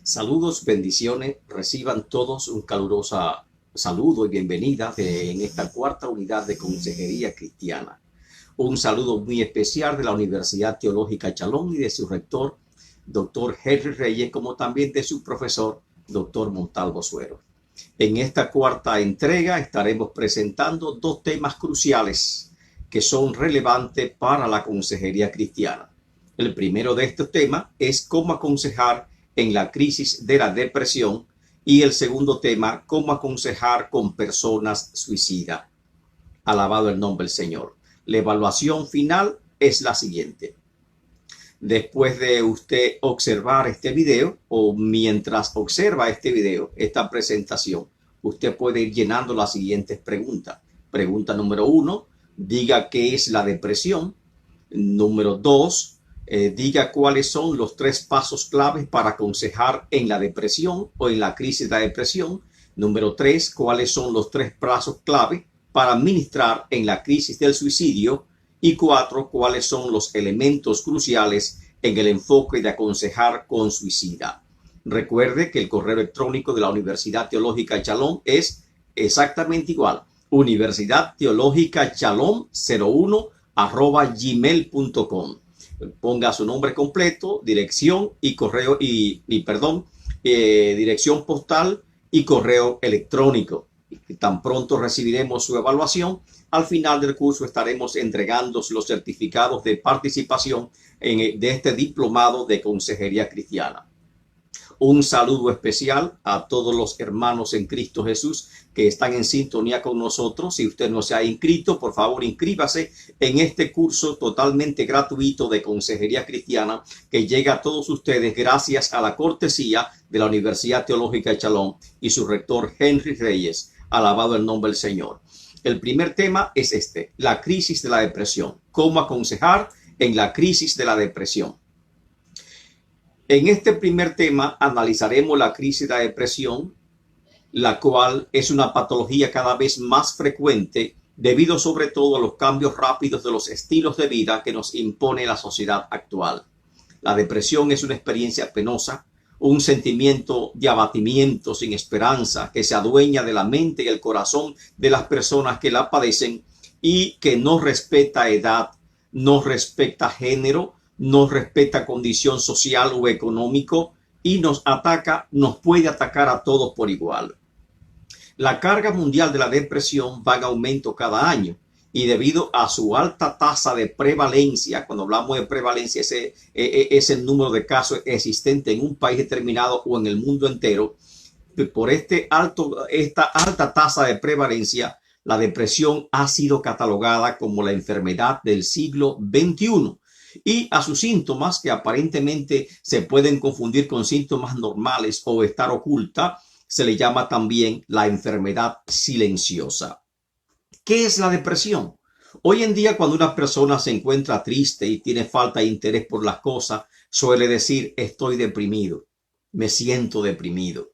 Saludos, bendiciones, reciban todos un caluroso saludo y bienvenida en esta cuarta unidad de Consejería Cristiana. Un saludo muy especial de la Universidad Teológica Shalom y de su rector, Dr. Henry Reyes, como también de su profesor, Dr. Montalvo Suero. En esta cuarta entrega estaremos presentando dos temas cruciales que son relevantes para la consejería cristiana. El primero de estos temas es cómo aconsejar en la crisis de la depresión y el segundo tema, cómo aconsejar con personas suicidas. Alabado el nombre del Señor. La evaluación final es la siguiente. Después de usted observar este video o mientras observa este video, esta presentación, usted puede ir llenando las siguientes preguntas. Pregunta número 1, diga qué es la depresión. Número 2, diga cuáles son los 3 pasos claves para aconsejar en la depresión o en la crisis de la depresión. Número 3, cuáles son los 3 pasos clave para administrar en la crisis del suicidio. Y 4, cuáles son los elementos cruciales en el enfoque de aconsejar con suicida. Recuerde que el correo electrónico de la Universidad Teológica Shalom es exactamente igual. Universidad Teológica Shalom 01@gmail.com. Ponga su nombre completo, dirección y correo dirección postal y correo electrónico. Tan pronto recibiremos su evaluación, al final del curso estaremos entregando los certificados de participación de este diplomado de consejería cristiana. Un saludo especial a todos los hermanos en Cristo Jesús que están en sintonía con nosotros. Si usted no se ha inscrito, por favor inscríbase en este curso totalmente gratuito de consejería cristiana que llega a todos ustedes gracias a la cortesía de la Universidad Teológica Shalom y su rector Henry Reyes. Alabado el nombre del Señor. El primer tema es la crisis de la depresión. ¿Cómo aconsejar en la crisis de la depresión? En este primer tema analizaremos la crisis de la depresión, la cual es una patología cada vez más frecuente debido sobre todo a los cambios rápidos de los estilos de vida que nos impone la sociedad actual. La depresión es una experiencia penosa, un sentimiento de abatimiento sin esperanza que se adueña de la mente y el corazón de las personas que la padecen y que no respeta edad, no respeta género, no respeta condición social o económico y nos puede atacar a todos por igual. La carga mundial de la depresión va en aumento cada año y debido a su alta tasa de prevalencia, cuando hablamos de prevalencia es el número de casos existentes en un país determinado o en el mundo entero, por esta alta tasa de prevalencia, la depresión ha sido catalogada como la enfermedad del siglo XXI. Y a sus síntomas, que aparentemente se pueden confundir con síntomas normales o estar oculta, se le llama también la enfermedad silenciosa. ¿Qué es la depresión? Hoy en día, cuando una persona se encuentra triste y tiene falta de interés por las cosas, suele decir: estoy deprimido, me siento deprimido.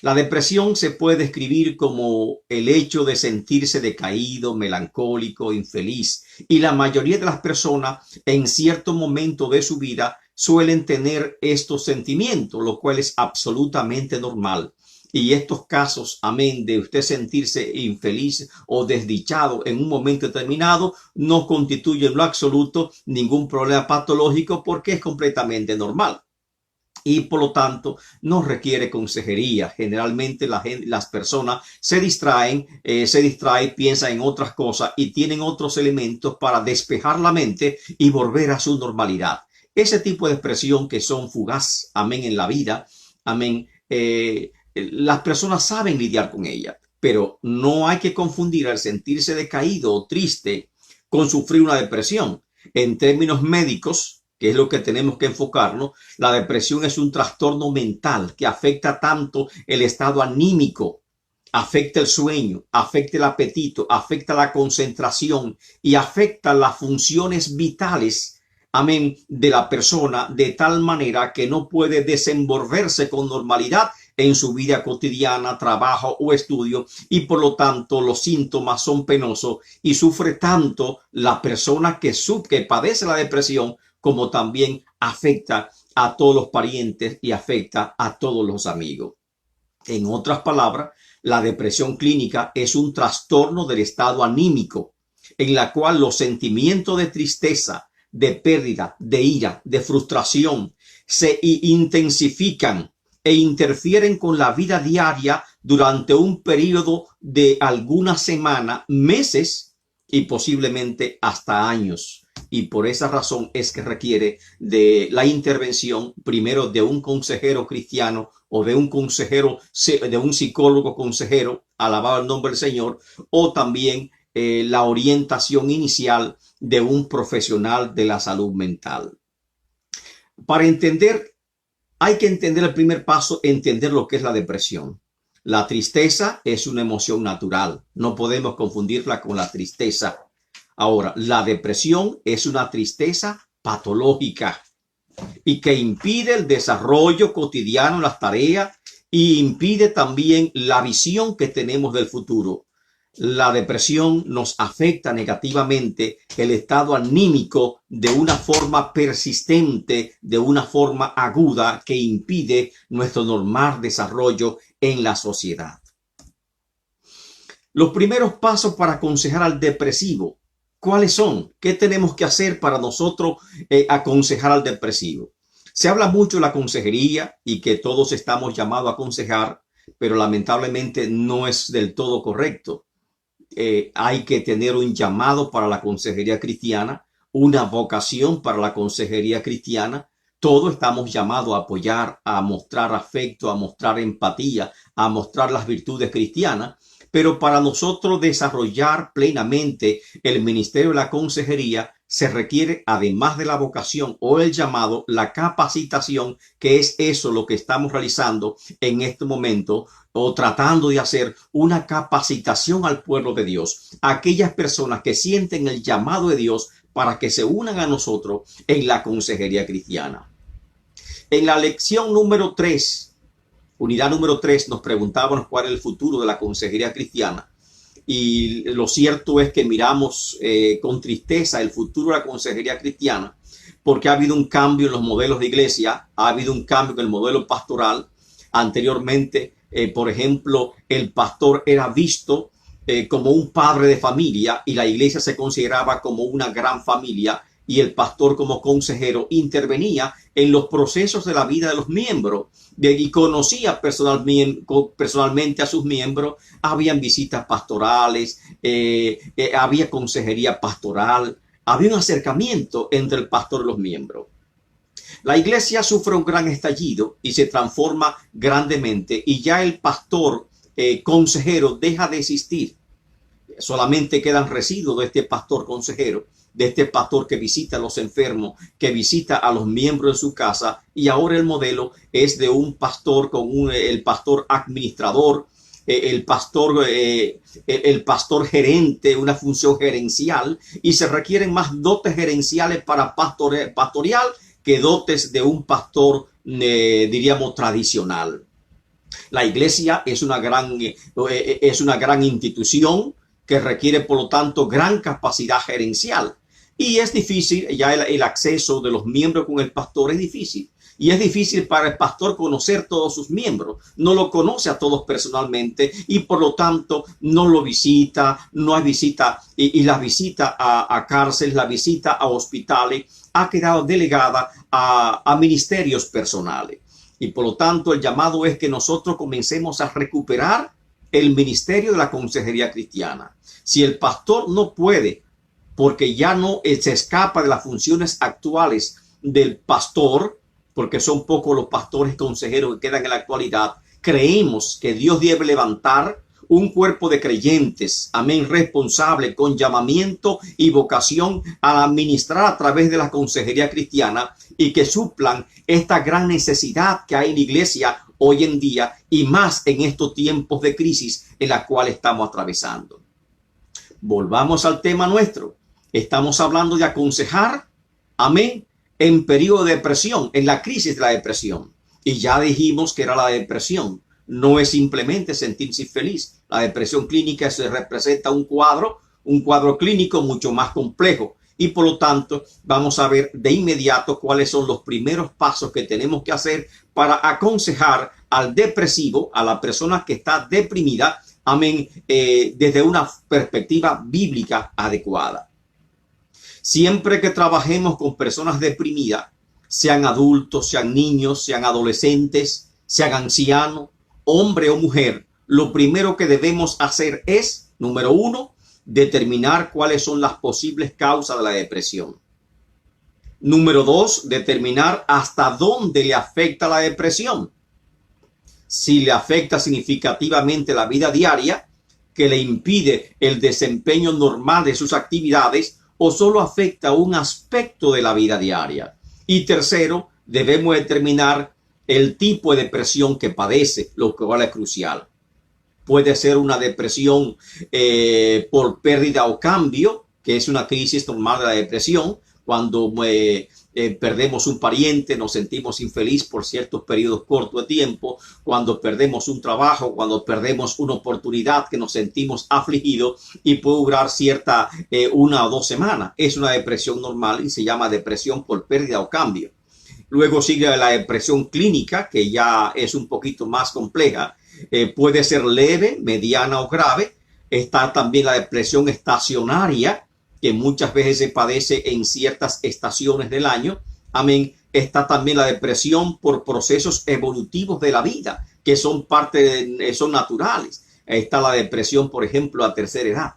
La depresión se puede describir como el hecho de sentirse decaído, melancólico, infeliz. Y la mayoría de las personas en cierto momento de su vida suelen tener estos sentimientos, lo cual es absolutamente normal. Y estos casos, amén, de usted sentirse infeliz o desdichado en un momento determinado, no constituye en lo absoluto ningún problema patológico porque es completamente normal. Y por lo tanto no requiere consejería. Generalmente las personas se distraen, piensan en otras cosas y tienen otros elementos para despejar la mente y volver a su normalidad. Ese tipo de expresión que son fugaz, amén, en la vida, amén, las personas saben lidiar con ella, pero no hay que confundir al sentirse decaído o triste con sufrir una depresión. En términos médicos, que es lo que tenemos que enfocarnos, la depresión es un trastorno mental que afecta tanto el estado anímico, afecta el sueño, afecta el apetito, afecta la concentración y afecta las funciones vitales, amén, de la persona de tal manera que no puede desenvolverse con normalidad en su vida cotidiana, trabajo o estudio, y por lo tanto los síntomas son penosos y sufre tanto la persona que padece la depresión como también afecta a todos los parientes y afecta a todos los amigos. En otras palabras, la depresión clínica es un trastorno del estado anímico en la cual los sentimientos de tristeza, de pérdida, de ira, de frustración se intensifican e interfieren con la vida diaria durante un periodo de algunas semanas, meses y posiblemente hasta años. Y por esa razón es que requiere de la intervención primero de un consejero cristiano o de un consejero, de un psicólogo consejero, alabado el nombre del Señor, o también la orientación inicial de un profesional de la salud mental. Para entender, hay que entender el primer paso, entender lo que es la depresión. La tristeza es una emoción natural, no podemos confundirla con la tristeza. Ahora, la depresión es una tristeza patológica y que impide el desarrollo cotidiano, las tareas, y impide también la visión que tenemos del futuro. La depresión nos afecta negativamente el estado anímico de una forma persistente, de una forma aguda que impide nuestro normal desarrollo en la sociedad. Los primeros pasos para aconsejar al depresivo, ¿cuáles son? ¿Qué tenemos que hacer para nosotros aconsejar al depresivo? Se habla mucho de la consejería y que todos estamos llamados a aconsejar, pero lamentablemente no es del todo correcto. Hay que tener un llamado para la consejería cristiana, una vocación para la consejería cristiana. Todos estamos llamados a apoyar, a mostrar afecto, a mostrar empatía, a mostrar las virtudes cristianas. Pero para nosotros desarrollar plenamente el ministerio de la consejería se requiere, además de la vocación o el llamado, la capacitación, que es eso lo que estamos realizando en este momento, o tratando de hacer una capacitación al pueblo de Dios, aquellas personas que sienten el llamado de Dios para que se unan a nosotros en la consejería cristiana. En la lección número 3, unidad número 3, nos preguntábamos cuál es el futuro de la consejería cristiana. Y lo cierto es que miramos con tristeza el futuro de la consejería cristiana, porque ha habido un cambio en los modelos de iglesia, ha habido un cambio en el modelo pastoral. Anteriormente, por ejemplo, el pastor era visto como un padre de familia y la iglesia se consideraba como una gran familia, y el pastor como consejero intervenía en los procesos de la vida de los miembros y conocía personalmente a sus miembros. Habían visitas pastorales, había consejería pastoral, había un acercamiento entre el pastor y los miembros. La iglesia sufre un gran estallido y se transforma grandemente, y ya el pastor consejero deja de existir. Solamente quedan residuos de este pastor consejero, de este pastor que visita a los enfermos, que visita a los miembros de su casa, y ahora el modelo es de un pastor con el pastor administrador, el pastor gerente, una función gerencial, y se requieren más dotes gerenciales para pastoreal que dotes de un pastor, diríamos, tradicional. La iglesia es una gran institución que requiere, por lo tanto, gran capacidad gerencial. Y es difícil, ya el acceso de los miembros con el pastor es difícil. Y es difícil para el pastor conocer todos sus miembros. No lo conoce a todos personalmente y por lo tanto no lo visita, no hay visita. Y la visita a cárceles, la visita a hospitales ha quedado delegada a ministerios personales. Y por lo tanto el llamado es que nosotros comencemos a recuperar el ministerio de la consejería cristiana. Si el pastor no puede, porque ya no se escapa de las funciones actuales del pastor, porque son pocos los pastores consejeros que quedan en la actualidad, creemos que Dios debe levantar un cuerpo de creyentes, amén, responsable, con llamamiento y vocación a administrar a través de la consejería cristiana, y que suplan esta gran necesidad que hay en la iglesia hoy en día, y más en estos tiempos de crisis en la cual estamos atravesando. Volvamos al tema nuestro. Estamos hablando de aconsejar, amén, en periodo de depresión, en la crisis de la depresión. Y ya dijimos que era la depresión. No es simplemente sentirse feliz. La depresión clínica se representa un cuadro clínico mucho más complejo. Y por lo tanto, vamos a ver de inmediato cuáles son los primeros pasos que tenemos que hacer para aconsejar al depresivo, a la persona que está deprimida, amén, desde una perspectiva bíblica adecuada. Siempre que trabajemos con personas deprimidas, sean adultos, sean niños, sean adolescentes, sean ancianos, hombre o mujer, lo primero que debemos hacer es, número uno, determinar cuáles son las posibles causas de la depresión. Número dos, determinar hasta dónde le afecta la depresión. Si le afecta significativamente la vida diaria, que le impide el desempeño normal de sus actividades, o solo afecta un aspecto de la vida diaria. Y tercero, debemos determinar el tipo de depresión que padece, lo cual es crucial. Puede ser una depresión por pérdida o cambio, que es una crisis normal de la depresión, cuando perdemos un pariente, nos sentimos infeliz por ciertos periodos cortos de tiempo, cuando perdemos un trabajo, cuando perdemos una oportunidad que nos sentimos afligidos y puede durar cierta 1 o 2 semanas. Es una depresión normal y se llama depresión por pérdida o cambio. Luego sigue la depresión clínica, que ya es un poquito más compleja. Puede ser leve, mediana o grave. Está también la depresión estacionaria, que muchas veces se padece en ciertas estaciones del año. Amén. Está también la depresión por procesos evolutivos de la vida, que son son naturales. Está la depresión, por ejemplo, a tercera edad.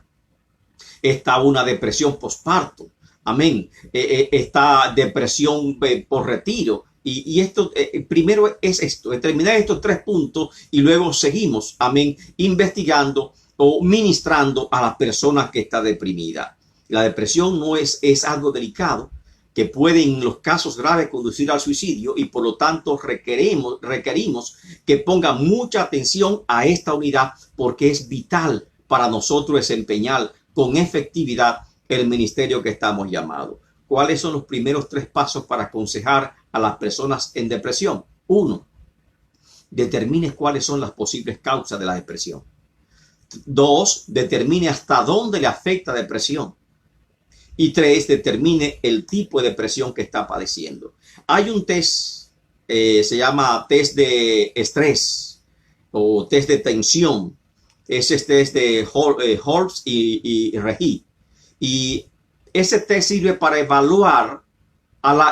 Está una depresión posparto. Amén. Está depresión por retiro. Y esto, primero es esto, determinar estos 3 puntos y luego seguimos, amén, investigando o ministrando a la persona que está deprimida. La depresión no es algo delicado que puede en los casos graves conducir al suicidio y por lo tanto requerimos que ponga mucha atención a esta unidad porque es vital para nosotros desempeñar con efectividad el ministerio que estamos llamados. ¿Cuáles son los primeros 3 pasos para aconsejar a las personas en depresión? 1. Determine cuáles son las posibles causas de la depresión. 2. Determine hasta dónde le afecta la depresión. Y 3. Determine el tipo de depresión que está padeciendo. Hay un test, se llama test de estrés o test de tensión. Es este test de Holmes y Regis. Y ese test sirve para evaluar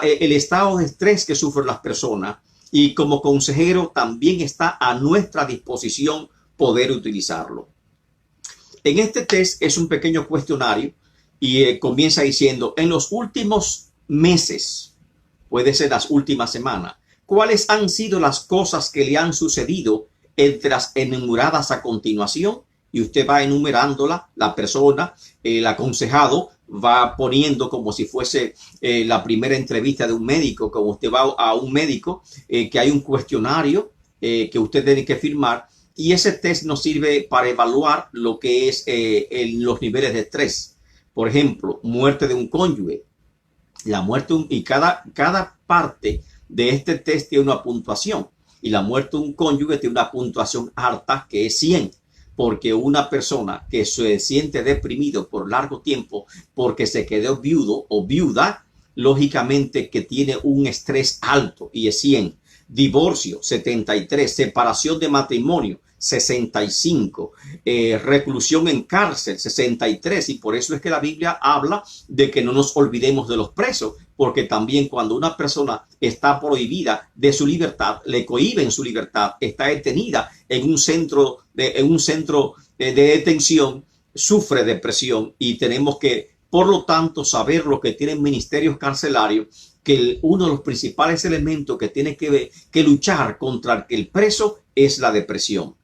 el estado de estrés que sufren las personas y como consejero también está a nuestra disposición poder utilizarlo. En este test es un pequeño cuestionario y comienza diciendo, en los últimos meses, puede ser las últimas semanas, ¿cuáles han sido las cosas que le han sucedido entre las enumeradas a continuación? Y usted va enumerándola, la persona, el aconsejado, va poniendo como si fuese la primera entrevista de un médico, como usted va a un médico, que hay un cuestionario que usted tiene que firmar y ese test nos sirve para evaluar lo que es los niveles de estrés. Por ejemplo, muerte de un cónyuge. La muerte y cada parte de este test tiene una puntuación y la muerte de un cónyuge tiene una puntuación alta que es 100. Porque una persona que se siente deprimido por largo tiempo porque se quedó viudo o viuda, lógicamente que tiene un estrés alto y es 100. Divorcio, 73. Separación de matrimonio, 65. Reclusión en cárcel, 63. Y por eso es que la Biblia habla de que no nos olvidemos de los presos, porque también cuando una persona está prohibida de su libertad, le cohíben su libertad, está detenida en un centro de detención, sufre depresión y tenemos que, por lo tanto, saber lo que tienen ministerios carcelarios, que uno de los principales elementos que tiene que luchar contra el preso es la depresión.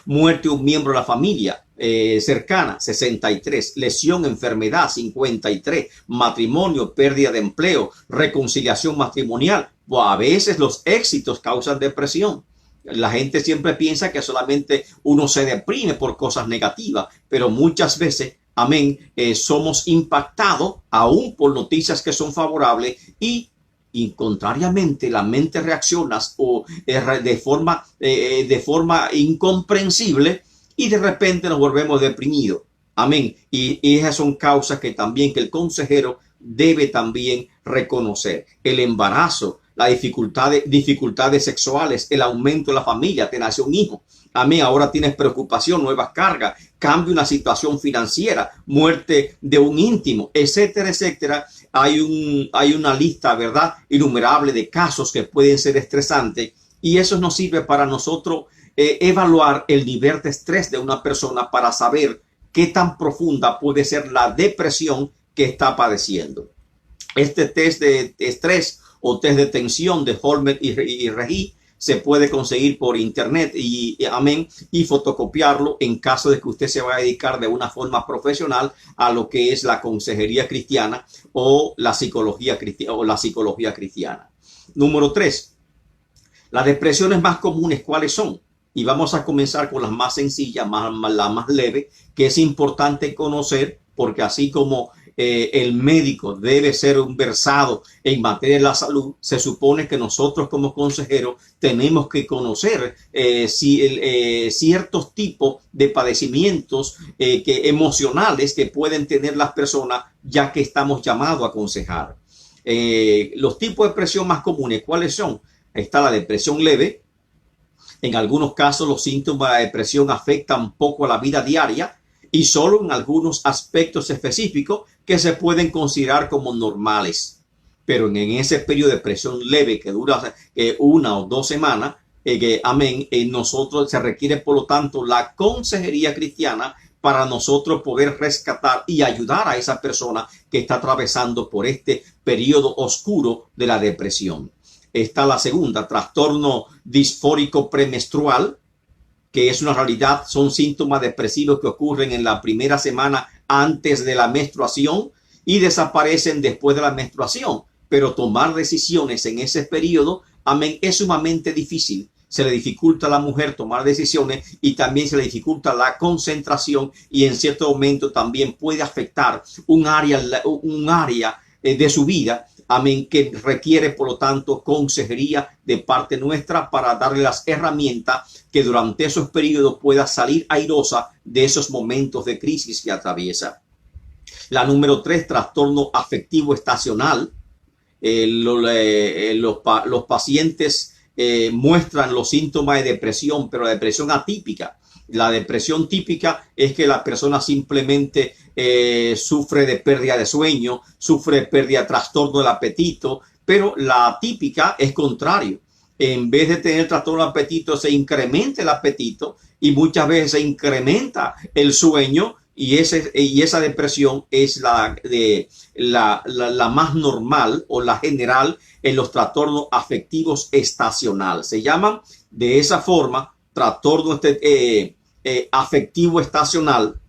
Muerte de un miembro de la familia cercana, 63. Lesión, enfermedad, 53. Matrimonio, pérdida de empleo, reconciliación matrimonial. A veces los éxitos causan depresión. La gente siempre piensa que solamente uno se deprime por cosas negativas, pero muchas veces, amén, somos impactados aún por noticias que son favorables y contrariamente la mente reacciona de forma incomprensible y de repente nos volvemos deprimidos. Amén. Y esas son causas que también que el consejero debe también reconocer. El embarazo, las dificultades sexuales, el aumento de la familia, te nació un hijo. Amén. Ahora tienes preocupación, nuevas cargas, cambio en la situación financiera, muerte de un íntimo, etcétera, etcétera. Hay una lista, ¿verdad?, innumerable de casos que pueden ser estresantes, y eso nos sirve para nosotros evaluar el nivel de estrés de una persona para saber qué tan profunda puede ser la depresión que está padeciendo. Este test de estrés o test de tensión de Holmer y Regí se puede conseguir por internet y fotocopiarlo en caso de que usted se vaya a dedicar de una forma profesional a lo que es la consejería cristiana o la psicología cristiana. Número 3. Las depresiones más comunes, ¿cuáles son? Y vamos a comenzar con las más sencillas, la más leve, que es importante conocer, porque así como el médico debe ser un versado en materia de la salud, se supone que nosotros como consejeros tenemos que conocer ciertos tipos de padecimientos emocionales que pueden tener las personas, ya que estamos llamados a aconsejar. Los tipos de depresión más comunes, ¿cuáles son? Está la depresión leve. En algunos casos los síntomas de depresión afectan poco a la vida diaria y solo en algunos aspectos específicos que se pueden considerar como normales. Pero en ese periodo de depresión leve que dura 1 o 2 semanas, nosotros se requiere por lo tanto la consejería cristiana para nosotros poder rescatar y ayudar a esa persona que está atravesando por este periodo oscuro de la depresión. Está la segunda, trastorno disfórico premenstrual, que es una realidad, son síntomas depresivos que ocurren en la primera semana antes de la menstruación y desaparecen después de la menstruación. Pero tomar decisiones en ese periodo, es sumamente difícil. Se le dificulta a la mujer tomar decisiones y también se le dificulta la concentración y en cierto momento también puede afectar un área de su vida, que requiere por lo tanto consejería de parte nuestra para darle las herramientas que durante esos periodos pueda salir airosa de esos momentos de crisis que atraviesa. La número 3, trastorno afectivo estacional. Los pacientes muestran los síntomas de depresión, pero la depresión atípica. La depresión típica es que la persona simplemente sufre de pérdida de sueño, sufre de pérdida de trastorno del apetito, pero la atípica es contrario. En vez de tener trastorno del apetito, se incrementa el apetito y muchas veces se incrementa el sueño y esa depresión es la más normal o la general en los trastornos afectivos estacionales. Se llaman de esa forma trastorno afectivo estacional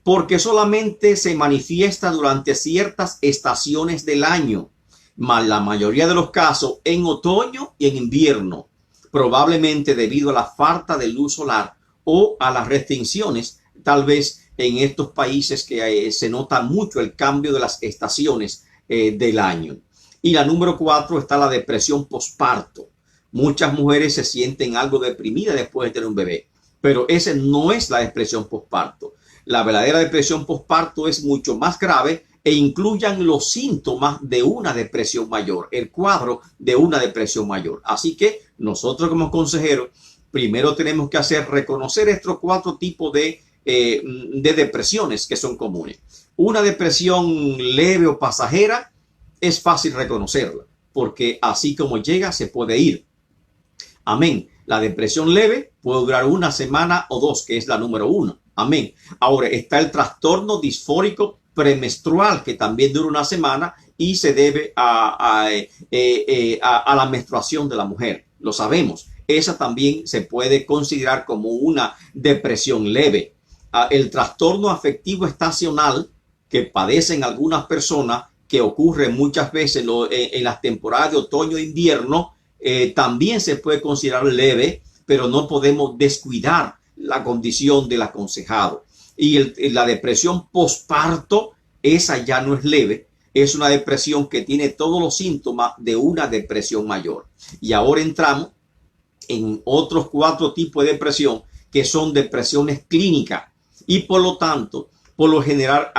porque solamente se manifiesta durante ciertas estaciones del año, la mayoría de los casos en otoño y en invierno, probablemente debido a la falta de luz solar o a las restricciones, tal vez en estos países que se nota mucho el cambio de las estaciones del año. Y la número 4 está la depresión posparto. Muchas mujeres se sienten algo deprimidas después de tener un bebé, pero esa no es la depresión posparto. La verdadera depresión posparto es mucho más grave e incluyen los síntomas de una depresión mayor, el cuadro de una depresión mayor. Así que nosotros como consejeros primero tenemos que reconocer estos 4 tipos de depresiones que son comunes. Una depresión leve o pasajera es fácil reconocerla, porque así como llega se puede ir. Amén. La depresión leve puede durar 1 semana o 2, que es la número 1. Amén. Ahora está el trastorno disfórico premenstrual, que también dura 1 semana y se debe a la menstruación de la mujer. Lo sabemos. Esa también se puede considerar como una depresión leve. El trastorno afectivo estacional que padecen algunas personas, que ocurre muchas veces en las temporadas de otoño e invierno, también se puede considerar leve, pero no podemos descuidar la condición del aconsejado. Y la depresión posparto, esa ya no es leve, es una depresión que tiene todos los síntomas de una depresión mayor. Y ahora entramos en otros 4 tipos de depresión, que son depresiones clínicas. y por lo tanto, por lo general,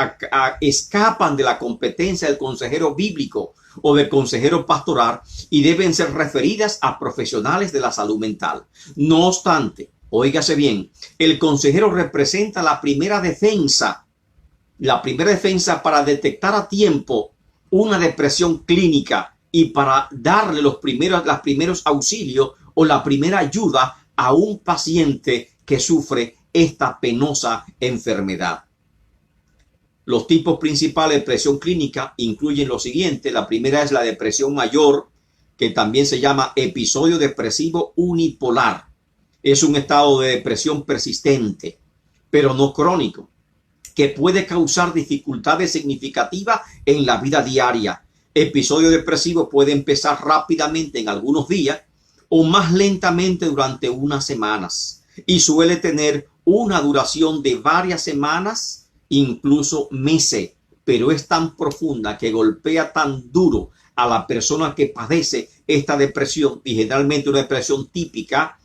escapan de la competencia del consejero bíblico o del consejero pastoral y deben ser referidas a profesionales de la salud mental. No obstante, óigase bien, el consejero representa la primera defensa para detectar a tiempo una depresión clínica y para darle los primeros auxilios o la primera ayuda a un paciente que sufre esta penosa enfermedad. Los tipos principales de depresión clínica incluyen lo siguiente. La primera es la depresión mayor, que también se llama episodio depresivo unipolar. Es un estado de depresión persistente, pero no crónico, que puede causar dificultades significativas en la vida diaria. Episodio depresivo puede empezar rápidamente en algunos días o más lentamente durante unas semanas y suele tener una duración de varias semanas, incluso meses, pero es tan profunda que golpea tan duro a la persona que padece esta depresión, y generalmente una depresión típica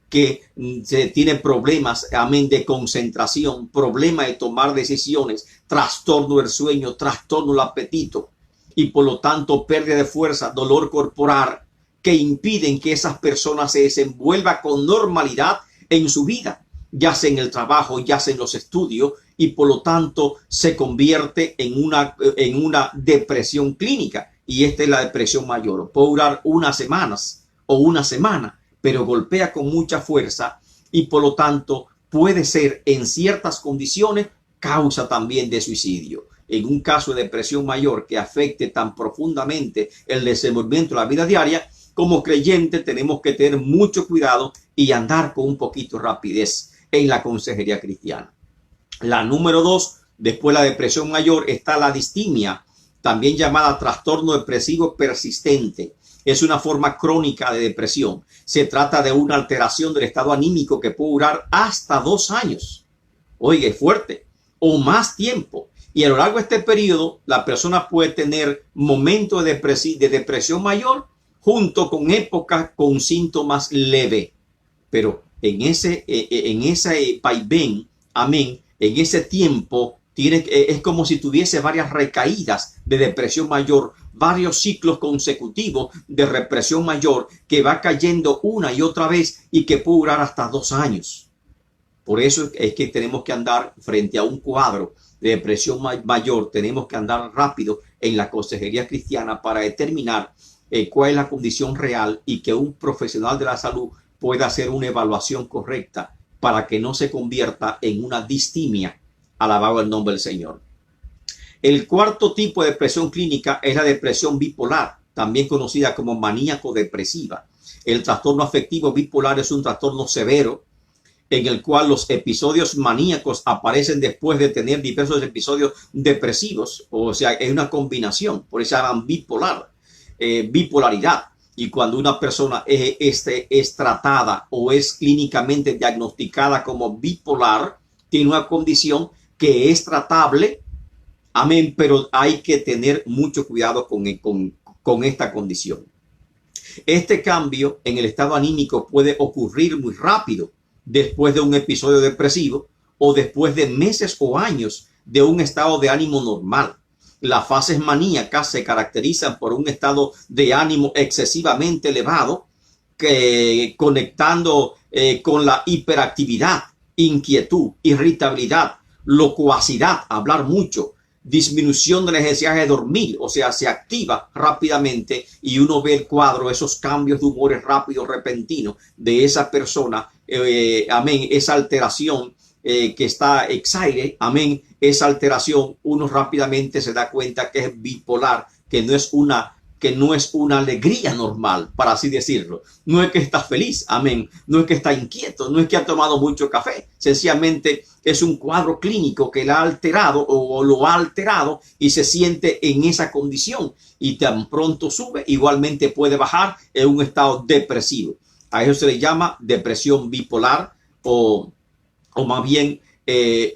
que se tiene problemas, de concentración, problema de tomar decisiones, trastorno del sueño, trastorno del apetito y por lo tanto pérdida de fuerza, dolor corporal, que impiden que esas personas se desenvuelvan con normalidad en su vida, ya sea en el trabajo, ya sea en los estudios, y por lo tanto se convierte en una depresión clínica. Y esta es la depresión mayor. Puede durar unas semanas o una semana, pero golpea con mucha fuerza y por lo tanto puede ser en ciertas condiciones causa también de suicidio. En un caso de depresión mayor que afecte tan profundamente el desenvolvimiento de la vida diaria, como creyente tenemos que tener mucho cuidado y andar con un poquito de rapidez en la consejería cristiana. La número 2, después de la depresión mayor, está la distimia, también llamada trastorno depresivo persistente. Es una forma crónica de depresión. Se trata de una alteración del estado anímico que puede durar hasta 2 años. Oiga, es fuerte. O más tiempo. Y a lo largo de este periodo, la persona puede tener momentos de depresión mayor junto con épocas con síntomas leves. Pero en ese vaivén, amén, en ese tiempo es como si tuviese varias recaídas de depresión mayor, varios ciclos consecutivos de depresión mayor que va cayendo una y otra vez y que puede durar hasta 2 años. Por eso es que tenemos que andar frente a un cuadro de depresión mayor, tenemos que andar rápido en la consejería cristiana para determinar cuál es la condición real y que un profesional de la salud pueda hacer una evaluación correcta para que no se convierta en una distimia. Alabado el nombre del Señor. El cuarto tipo de depresión clínica es la depresión bipolar, también conocida como maníaco-depresiva. El trastorno afectivo bipolar es un trastorno severo en el cual los episodios maníacos aparecen después de tener diversos episodios depresivos. O sea, es una combinación, por eso se llaman bipolaridad. Y cuando una persona es tratada o es clínicamente diagnosticada como bipolar, tiene una condición que es tratable, amén, pero hay que tener mucho cuidado con esta condición. Este cambio en el estado anímico puede ocurrir muy rápido después de un episodio depresivo o después de meses o años de un estado de ánimo normal. Las fases maníacas se caracterizan por un estado de ánimo excesivamente elevado, conectando con la hiperactividad, inquietud, irritabilidad, locuacidad, hablar mucho, disminución de la necesidad de dormir, o sea, se activa rápidamente y uno ve el cuadro, esos cambios de humores rápidos, repentinos de esa persona, amén, esa alteración que está excited, amén, esa alteración, uno rápidamente se da cuenta que es bipolar, que no es una alegría normal, para así decirlo. No es que está feliz, amén. No es que está inquieto, no es que ha tomado mucho café. Sencillamente es un cuadro clínico que la ha alterado o lo ha alterado y se siente en esa condición. Y tan pronto sube, igualmente puede bajar en un estado depresivo. A eso se le llama depresión bipolar o más bien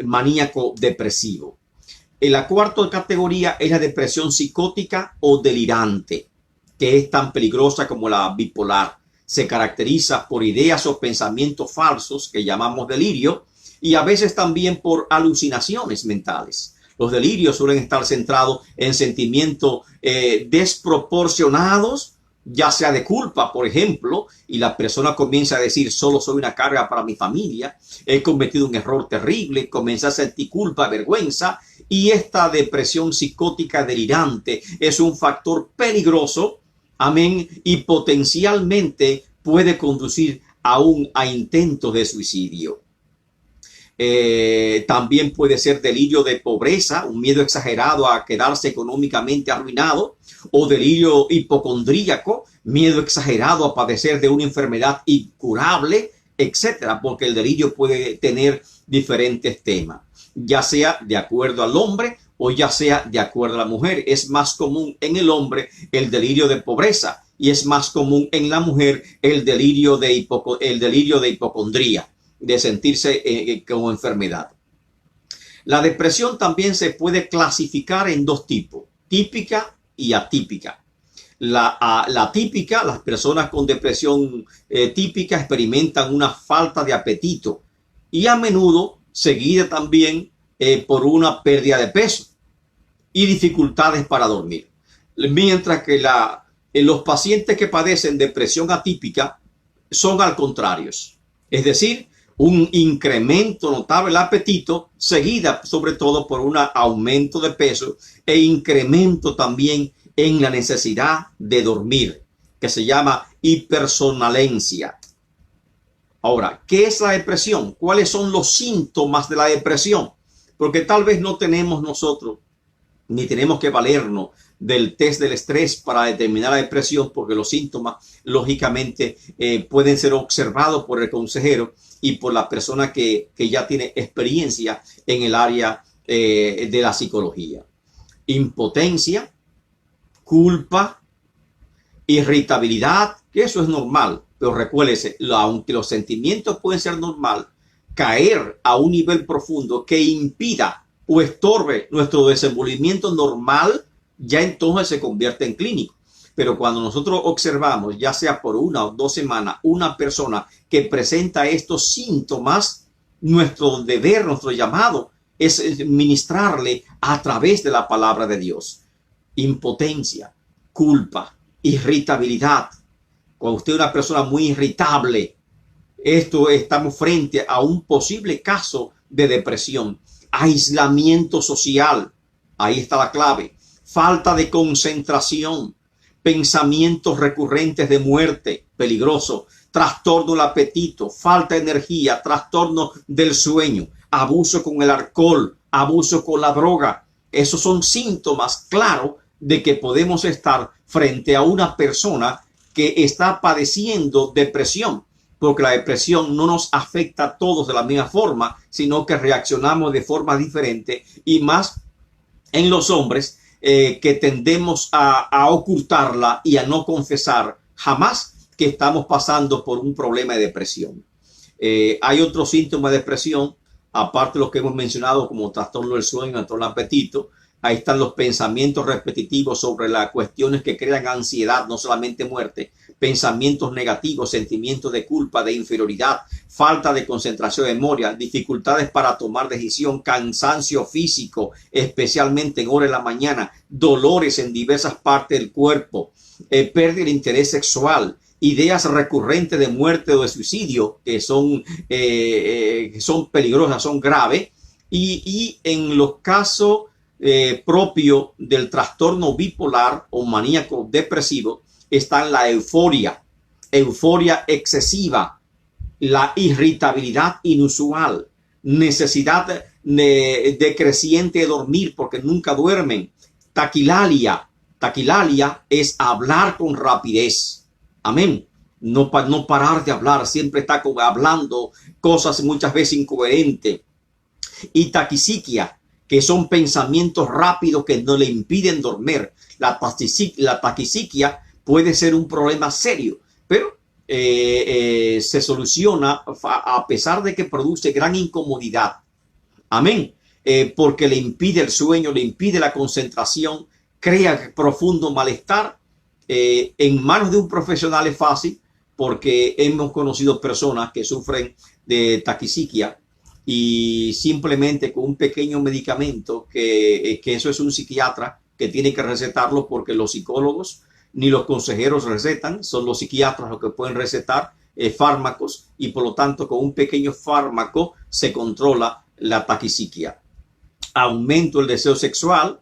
maníaco depresivo. La cuarta categoría es la depresión psicótica o delirante, que es tan peligrosa como la bipolar. Se caracteriza por ideas o pensamientos falsos que llamamos delirio, y a veces también por alucinaciones mentales. Los delirios suelen estar centrados en sentimientos desproporcionados, ya sea de culpa, por ejemplo, y la persona comienza a decir: solo soy una carga para mi familia, he cometido un error terrible, comienza a sentir culpa, vergüenza, y esta depresión psicótica delirante es un factor peligroso, amén, y potencialmente puede conducir aún a intentos de suicidio. También puede ser delirio de pobreza, un miedo exagerado a quedarse económicamente arruinado, o delirio hipocondríaco, miedo exagerado a padecer de una enfermedad incurable, etcétera, porque el delirio puede tener diferentes temas, ya sea de acuerdo al hombre o ya sea de acuerdo a la mujer. Es más común en el hombre el delirio de pobreza y es más común en la mujer el delirio de hipocondría, de sentirse como enfermedad. La depresión también se puede clasificar en dos tipos: típica y atípica. La típica, las personas con depresión típica experimentan una falta de apetito y a menudo seguida también por una pérdida de peso y dificultades para dormir. Mientras que los pacientes que padecen depresión atípica son al contrario. Es decir, un incremento notable del apetito, seguida sobre todo por un aumento de peso e incremento también en la necesidad de dormir, que se llama hipersomnolencia. Ahora, ¿qué es la depresión? ¿Cuáles son los síntomas de la depresión? Porque tal vez no tenemos nosotros, ni tenemos que valernos del test del estrés para determinar la depresión, porque los síntomas, lógicamente, pueden ser observados por el consejero y por la persona que ya tiene experiencia en el área de la psicología. Impotencia, culpa, irritabilidad, que eso es normal, pero recuérdese, aunque los sentimientos pueden ser normal, caer a un nivel profundo que impida o estorbe nuestro desenvolvimiento normal, ya entonces se convierte en clínico. Pero cuando nosotros observamos, ya sea por 1 o 2 semanas, una persona que presenta estos síntomas, nuestro deber, nuestro llamado es ministrarle a través de la palabra de Dios. Impotencia, culpa, irritabilidad. Cuando usted es una persona muy irritable, estamos frente a un posible caso de depresión. Aislamiento social, ahí está la clave. Falta de concentración, pensamientos recurrentes de muerte, peligroso, trastorno del apetito, falta de energía, trastorno del sueño, abuso con el alcohol, abuso con la droga. Esos son síntomas claros de que podemos estar frente a una persona que está padeciendo depresión, porque la depresión no nos afecta a todos de la misma forma, sino que reaccionamos de forma diferente, y más en los hombres, que tendemos a ocultarla y a no confesar jamás que estamos pasando por un problema de depresión. Hay otros síntomas de depresión, aparte de los que hemos mencionado, como trastorno del sueño, trastorno del apetito. Ahí están los pensamientos repetitivos sobre las cuestiones que crean ansiedad, no solamente muerte, pensamientos negativos, sentimientos de culpa, de inferioridad, falta de concentración de memoria, dificultades para tomar decisión, cansancio físico, especialmente en horas de la mañana, dolores en diversas partes del cuerpo, pérdida de interés sexual, ideas recurrentes de muerte o de suicidio que son peligrosas, son graves, y en los casos propio del trastorno bipolar o maníaco depresivo están la euforia excesiva, la irritabilidad inusual, necesidad decreciente de dormir porque nunca duermen, taquilalia es hablar con rapidez, amén, no parar de hablar, siempre está hablando cosas muchas veces incoherentes, y taquisiquia, que son pensamientos rápidos que no le impiden dormir. La taquisiquia puede ser un problema serio, pero se soluciona a pesar de que produce gran incomodidad. Amén. Porque le impide el sueño, le impide la concentración, crea profundo malestar. En manos de un profesional es fácil, porque hemos conocido personas que sufren de taquisiquia y simplemente con un pequeño medicamento, que eso es un psiquiatra que tiene que recetarlo, porque los psicólogos ni los consejeros recetan, son los psiquiatras los que pueden recetar fármacos, y por lo tanto con un pequeño fármaco se controla la taquiciquia. Aumento del deseo sexual,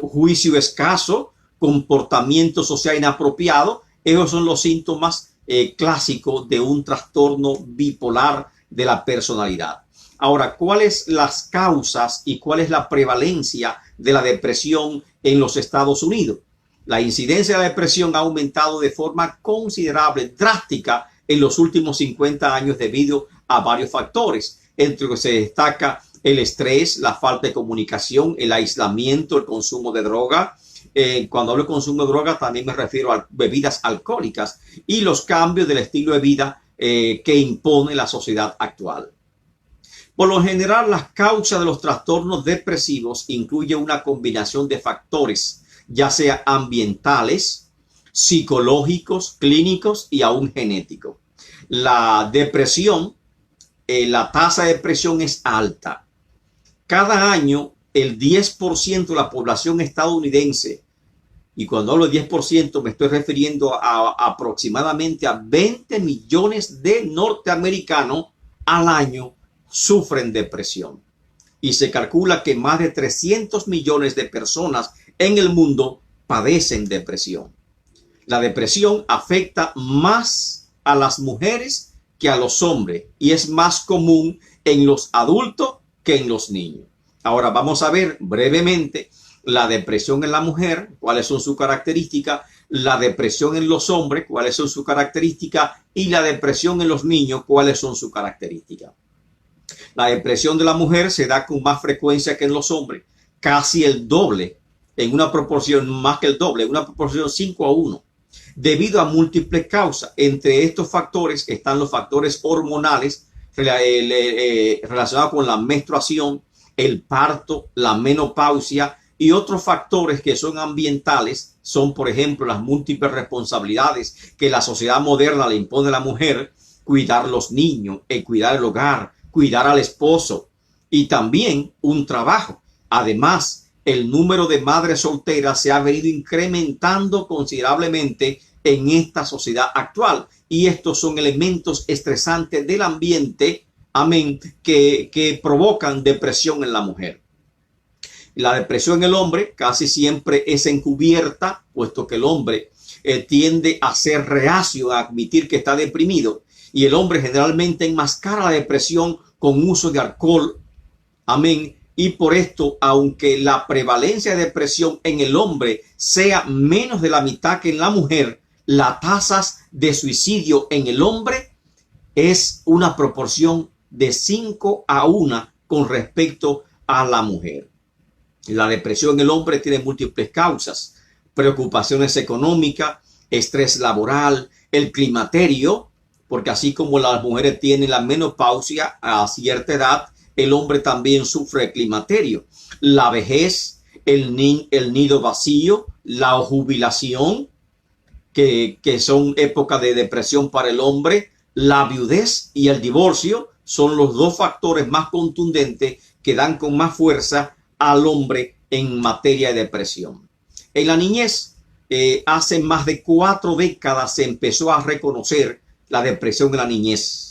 juicio escaso, comportamiento social inapropiado. Esos son los síntomas clásicos de un trastorno bipolar de la personalidad. Ahora, ¿cuáles las causas y cuál es la prevalencia de la depresión en los Estados Unidos? La incidencia de la depresión ha aumentado de forma considerable, drástica, en los últimos 50 años debido a varios factores, entre los que se destaca el estrés, la falta de comunicación, el aislamiento, el consumo de droga. Cuando hablo de consumo de droga también me refiero a bebidas alcohólicas, y los cambios del estilo de vida que impone la sociedad actual. Por lo general, las causas de los trastornos depresivos incluyen una combinación de factores, ya sea ambientales, psicológicos, clínicos y aún genéticos. La depresión, la tasa de depresión es alta. Cada año, el 10% de la población estadounidense, y cuando hablo de 10% me estoy refiriendo a aproximadamente a 20 millones de norteamericanos al año, sufren depresión. Y se calcula que más de 300 millones de personas en el mundo padecen depresión. La depresión afecta más a las mujeres que a los hombres, y es más común en los adultos que en los niños. Ahora vamos a ver brevemente la depresión en la mujer, cuáles son sus características, la depresión en los hombres, cuáles son sus características, y la depresión en los niños, cuáles son sus características. La depresión de la mujer se da con más frecuencia que en los hombres, casi el doble, en una proporción más que el doble, en una proporción 5-1, debido a múltiples causas. Entre estos factores están los factores hormonales relacionados con la menstruación, el parto, la menopausia, y otros factores que son ambientales. Son, por ejemplo, las múltiples responsabilidades que la sociedad moderna le impone a la mujer: cuidar los niños, cuidar el hogar, cuidar al esposo, y también un trabajo. Además, el número de madres solteras se ha venido incrementando considerablemente en esta sociedad actual, y estos son elementos estresantes del ambiente, amén, que provocan depresión en la mujer. La depresión en el hombre casi siempre es encubierta, puesto que el hombre tiende a ser reacio a admitir que está deprimido, y el hombre generalmente enmascara la depresión con uso de alcohol, amén. Y por esto, aunque la prevalencia de depresión en el hombre sea menos de la mitad que en la mujer, las tasas de suicidio en el hombre es una proporción de 5-1 con respecto a la mujer. La depresión en el hombre tiene múltiples causas: preocupaciones económicas, estrés laboral, el climaterio, porque así como las mujeres tienen la menopausia a cierta edad, el hombre también sufre el climaterio, la vejez, el nido vacío, la jubilación, que son épocas de depresión para el hombre, la viudez y el divorcio son los dos factores más contundentes que dan con más fuerza al hombre en materia de depresión. En la niñez, hace más de 4 décadas se empezó a reconocer la depresión en la niñez.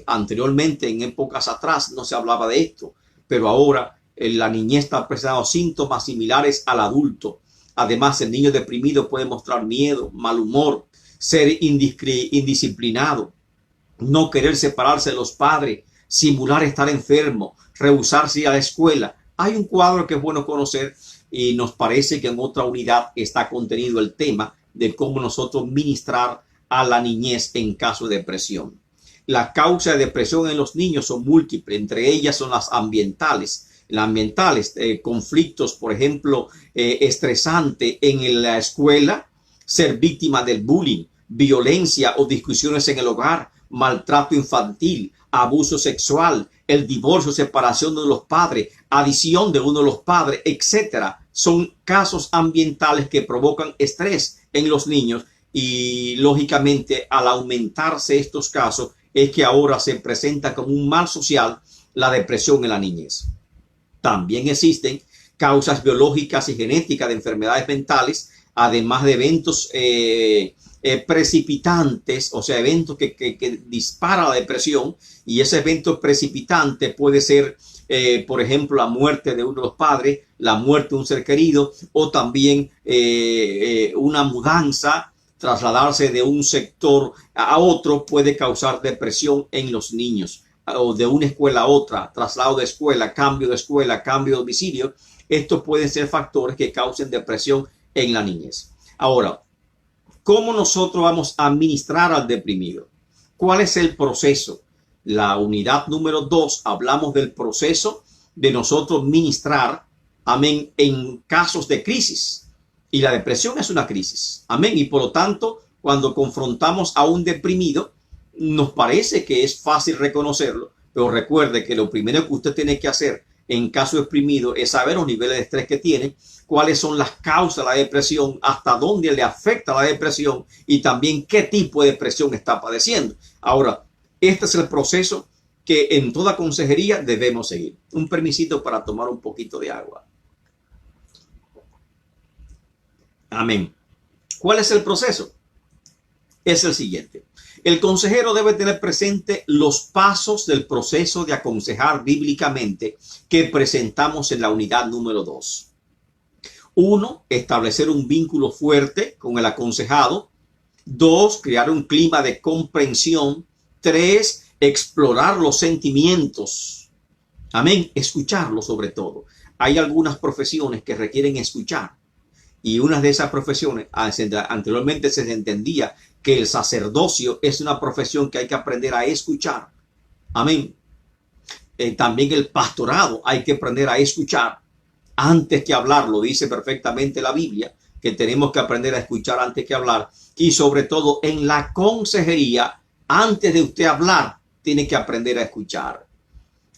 Anteriormente, en épocas atrás, no se hablaba de esto, pero ahora la niñez está presentando síntomas similares al adulto. Además, el niño deprimido puede mostrar miedo, mal humor, ser indisciplinado, no querer separarse de los padres, simular estar enfermo, rehusarse ir a la escuela. Hay un cuadro que es bueno conocer, y nos parece que en otra unidad está contenido el tema de cómo nosotros ministrar a la niñez en caso de depresión. Las causas de depresión en los niños son múltiples, entre ellas son las ambientales. Las ambientales, conflictos, por ejemplo, estresantes en la escuela, ser víctima del bullying, violencia o discusiones en el hogar, maltrato infantil, abuso sexual, el divorcio, separación de los padres, adición de uno de los padres, etcétera. Son casos ambientales que provocan estrés en los niños, y lógicamente al aumentarse estos casos, es que ahora se presenta como un mal social la depresión en la niñez. También existen causas biológicas y genéticas de enfermedades mentales, además de eventos precipitantes, o sea, eventos que disparan la depresión, y ese evento precipitante puede ser, por ejemplo, la muerte de uno de los padres, la muerte de un ser querido, o también una mudanza, trasladarse de un sector a otro puede causar depresión en los niños, o de una escuela a otra, traslado de escuela, cambio de domicilio. Estos pueden ser factores que causen depresión en la niñez. Ahora, ¿cómo nosotros vamos a administrar al deprimido? ¿Cuál es el proceso? La unidad número 2, hablamos del proceso de nosotros ministrar, amén, en casos de crisis. Y la depresión es una crisis, amén. Y por lo tanto, cuando confrontamos a un deprimido, nos parece que es fácil reconocerlo, pero recuerde que lo primero que usted tiene que hacer en caso deprimido es saber los niveles de estrés que tiene, cuáles son las causas de la depresión, hasta dónde le afecta la depresión y también qué tipo de depresión está padeciendo. Ahora, este es el proceso que en toda consejería debemos seguir. Un permisito para tomar un poquito de agua. Amén. ¿Cuál es el proceso? Es el siguiente. El consejero debe tener presente los pasos del proceso de aconsejar bíblicamente que presentamos en la unidad número 2. 1. Establecer un vínculo fuerte con el aconsejado. 2. Crear un clima de comprensión. 3. Explorar los sentimientos. Amén. Escucharlo sobre todo. Hay algunas profesiones que requieren escuchar. Y una de esas profesiones, anteriormente se entendía que el sacerdocio es una profesión que hay que aprender a escuchar. Amén. También el pastorado hay que aprender a escuchar antes que hablar. Lo dice perfectamente la Biblia, que tenemos que aprender a escuchar antes que hablar. Y sobre todo en la consejería, antes de usted hablar, tiene que aprender a escuchar.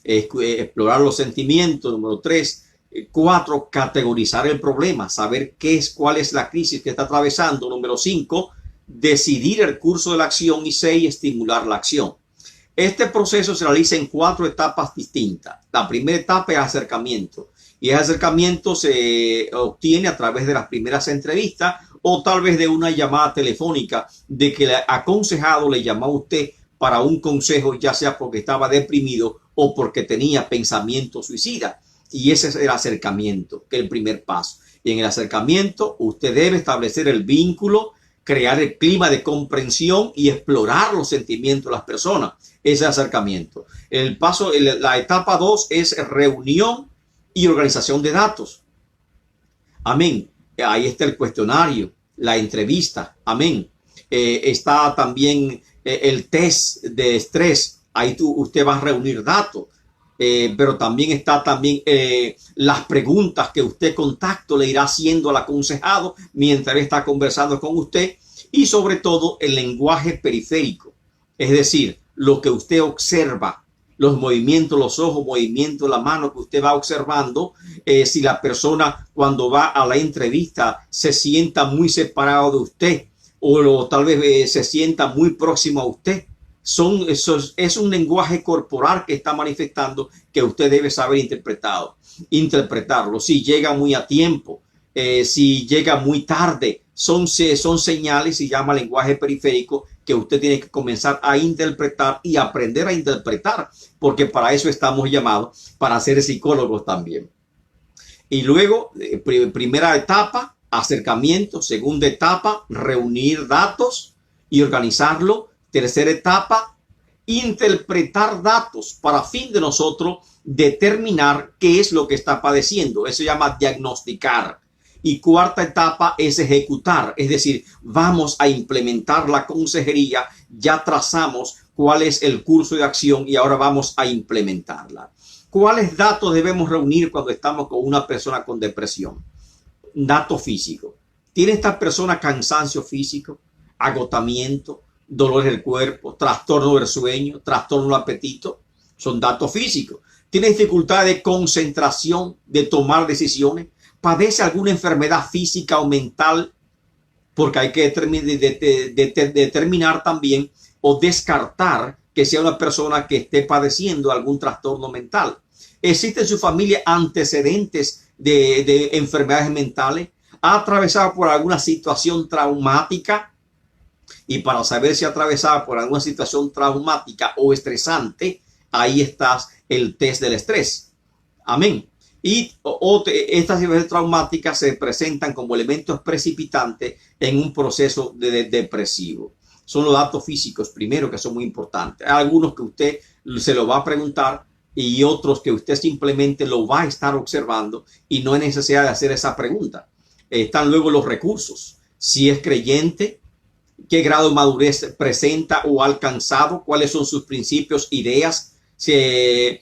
Explorar los sentimientos. Número 3. 4. Categorizar el problema, saber cuál es la crisis que está atravesando. Número 5. Decidir el curso de la acción. Y 6. Estimular la acción. Este proceso se realiza en 4 etapas distintas. La primera etapa es acercamiento. Y ese acercamiento se obtiene a través de las primeras entrevistas o tal vez de una llamada telefónica de que el aconsejado le llamó a usted para un consejo, ya sea porque estaba deprimido o porque tenía pensamiento suicida. Y ese es el acercamiento, que es el primer paso. Y en el acercamiento usted debe establecer el vínculo, crear el clima de comprensión y explorar los sentimientos de las personas. Ese acercamiento. La etapa 2 es reunión y organización de datos. Amén. Ahí está el cuestionario, la entrevista. Amén. Está también el test de estrés. Ahí usted va a reunir datos. Pero también está las preguntas que usted contacto le irá haciendo al aconsejado mientras está conversando con usted, y sobre todo el lenguaje periférico, es decir, lo que usted observa, los movimientos, los ojos, movimientos, la mano que usted va observando, si la persona cuando va a la entrevista se sienta muy separado de usted o tal vez se sienta muy próximo a usted. Es un lenguaje corporal que está manifestando que usted debe saber interpretarlo. Si llega muy a tiempo, si llega muy tarde, son señales, se llama lenguaje periférico, que usted tiene que comenzar a interpretar y aprender a interpretar, porque para eso estamos llamados, para ser psicólogos también. Y luego, primera etapa, acercamiento. Segunda etapa, reunir datos y organizarlo. Tercera etapa, interpretar datos para fin de nosotros determinar qué es lo que está padeciendo. Eso se llama diagnosticar. Y cuarta etapa es ejecutar, es decir, vamos a implementar la consejería, ya trazamos cuál es el curso de acción y ahora vamos a implementarla. ¿Cuáles datos debemos reunir cuando estamos con una persona con depresión? Dato físico. ¿Tiene esta persona cansancio físico, agotamiento, dolor del cuerpo, trastorno del sueño, trastorno del apetito? Son datos físicos. ¿Tiene dificultad de concentración, de tomar decisiones? ¿Padece alguna enfermedad física o mental? Porque hay que determinar también o descartar que sea una persona que esté padeciendo algún trastorno mental. ¿Existe en su familia antecedentes de enfermedades mentales? ¿Ha atravesado por alguna situación traumática? Y para saber si ha atravesado por alguna situación traumática o estresante, ahí está el test del estrés. Amén. Y estas situaciones traumáticas se presentan como elementos precipitantes en un proceso depresivo. Son los datos físicos primero que son muy importantes. Hay algunos que usted se lo va a preguntar y otros que usted simplemente lo va a estar observando y no hay necesidad de hacer esa pregunta. Están luego los recursos. Si es creyente, qué grado de madurez presenta o ha alcanzado, cuáles son sus principios, ideas, si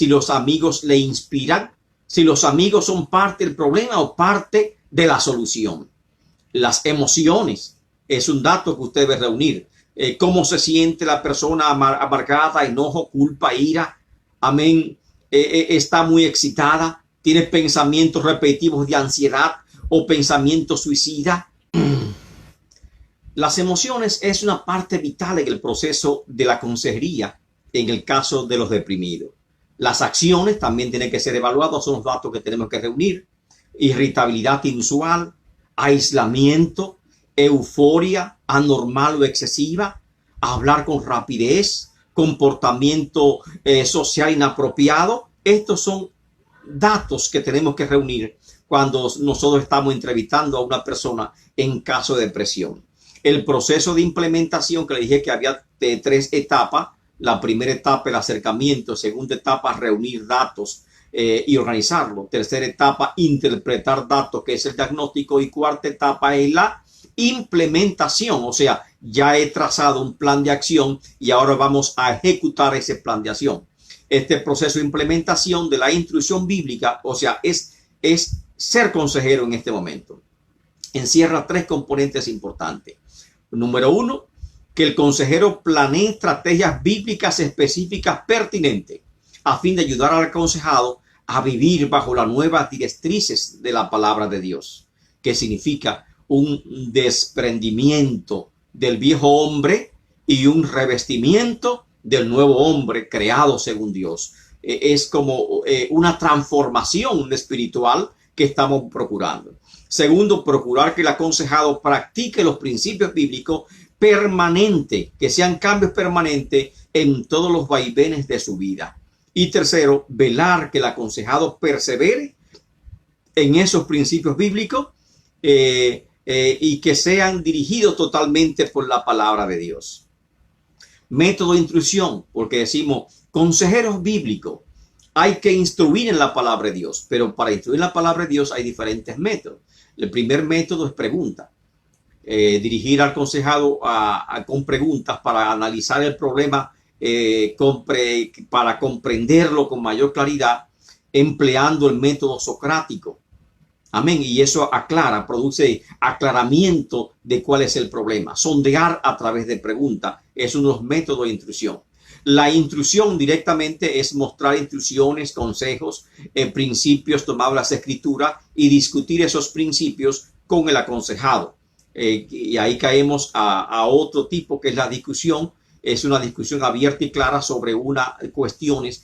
los amigos le inspiran, si los amigos son parte del problema o parte de la solución. Las emociones es un dato que usted debe reunir. Cómo se siente la persona amargada, enojo, culpa, ira. Amén. Está muy excitada, tiene pensamientos repetitivos de ansiedad o pensamientos suicida. Las emociones es una parte vital en el proceso de la consejería en el caso de los deprimidos. Las acciones también tienen que ser evaluadas, son los datos que tenemos que reunir. Irritabilidad inusual, aislamiento, euforia anormal o excesiva, hablar con rapidez, comportamiento social inapropiado. Estos son datos que tenemos que reunir cuando nosotros estamos entrevistando a una persona en caso de depresión. El proceso de implementación, que le dije que había 3 etapas. La primera etapa, el acercamiento. Segunda etapa, reunir datos y organizarlo. Tercera etapa, interpretar datos, que es el diagnóstico. Y cuarta etapa es la implementación. O sea, ya he trazado un plan de acción y ahora vamos a ejecutar ese plan de acción. Este proceso de implementación de la instrucción bíblica, o sea, es ser consejero en este momento. Encierra 3 componentes importantes. Número 1, que el consejero planee estrategias bíblicas específicas pertinentes a fin de ayudar al aconsejado a vivir bajo las nuevas directrices de la palabra de Dios, que significa un desprendimiento del viejo hombre y un revestimiento del nuevo hombre creado según Dios. Es como una transformación espiritual que estamos procurando. Segundo, procurar que el aconsejado practique los principios bíblicos permanentes, que sean cambios permanentes en todos los vaivenes de su vida. Y tercero, velar que el aconsejado persevere en esos principios bíblicos y que sean dirigidos totalmente por la palabra de Dios. Método de instrucción, porque decimos consejeros bíblicos. Hay que instruir en la palabra de Dios, pero para instruir en la palabra de Dios hay diferentes métodos. El primer método es pregunta. Dirigir al aconsejado con preguntas para analizar el problema, para comprenderlo con mayor claridad, empleando el método socrático. Amén. Y eso produce aclaramiento de cuál es el problema. Sondear a través de preguntas es uno de los métodos de instrucción. La instrucción directamente es mostrar instrucciones, consejos, principios tomados de las escrituras y discutir esos principios con el aconsejado. Y ahí caemos a otro tipo, que es la discusión. Es una discusión abierta y clara sobre cuestiones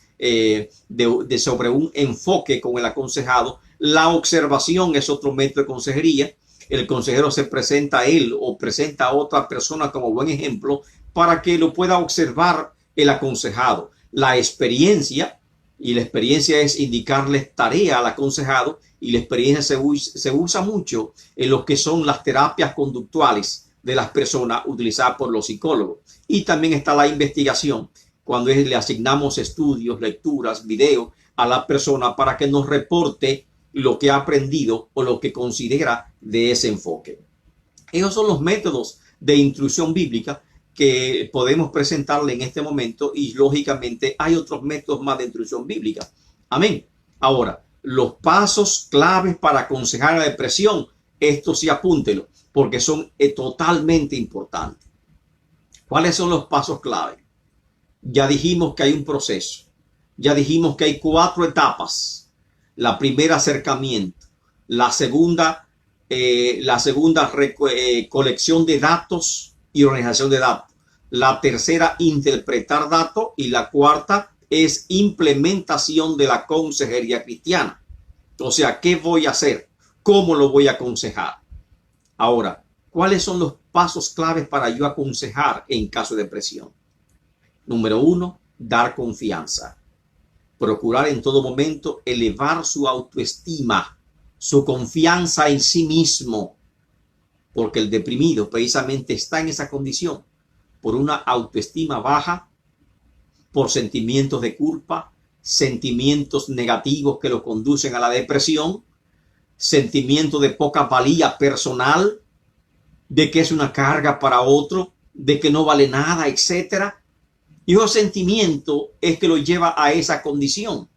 sobre un enfoque con el aconsejado. La observación es otro método de consejería. El consejero se presenta a él o presenta a otra persona como buen ejemplo para que lo pueda observar el aconsejado. La experiencia, y la experiencia es indicarles tarea al aconsejado, y la experiencia se usa mucho en lo que son las terapias conductuales de las personas utilizadas por los psicólogos. Y también está la investigación, cuando le asignamos estudios, lecturas, videos a la persona para que nos reporte lo que ha aprendido o lo que considera de ese enfoque. Esos son los métodos de instrucción bíblica que podemos presentarle en este momento, y lógicamente hay otros métodos más de instrucción bíblica. Amén. Ahora, los pasos claves para aconsejar la depresión, esto sí apúntelo, porque son totalmente importantes. ¿Cuáles son los pasos clave? Ya dijimos que hay un proceso. Ya dijimos que hay 4 etapas. La primera, acercamiento. La segunda, colección de datos y organización de datos. La tercera, interpretar datos. Y la cuarta es implementación de la consejería cristiana. O sea, ¿qué voy a hacer? ¿Cómo lo voy a aconsejar? Ahora, ¿cuáles son los pasos claves para yo aconsejar en caso de depresión? Número 1, dar confianza. Procurar en todo momento elevar su autoestima, su confianza en sí mismo, porque el deprimido precisamente está en esa condición por una autoestima baja, por sentimientos de culpa, sentimientos negativos que lo conducen a la depresión, sentimiento de poca valía personal, de que es una carga para otro, de que no vale nada, etcétera. Y ese sentimiento es que lo lleva a esa condición.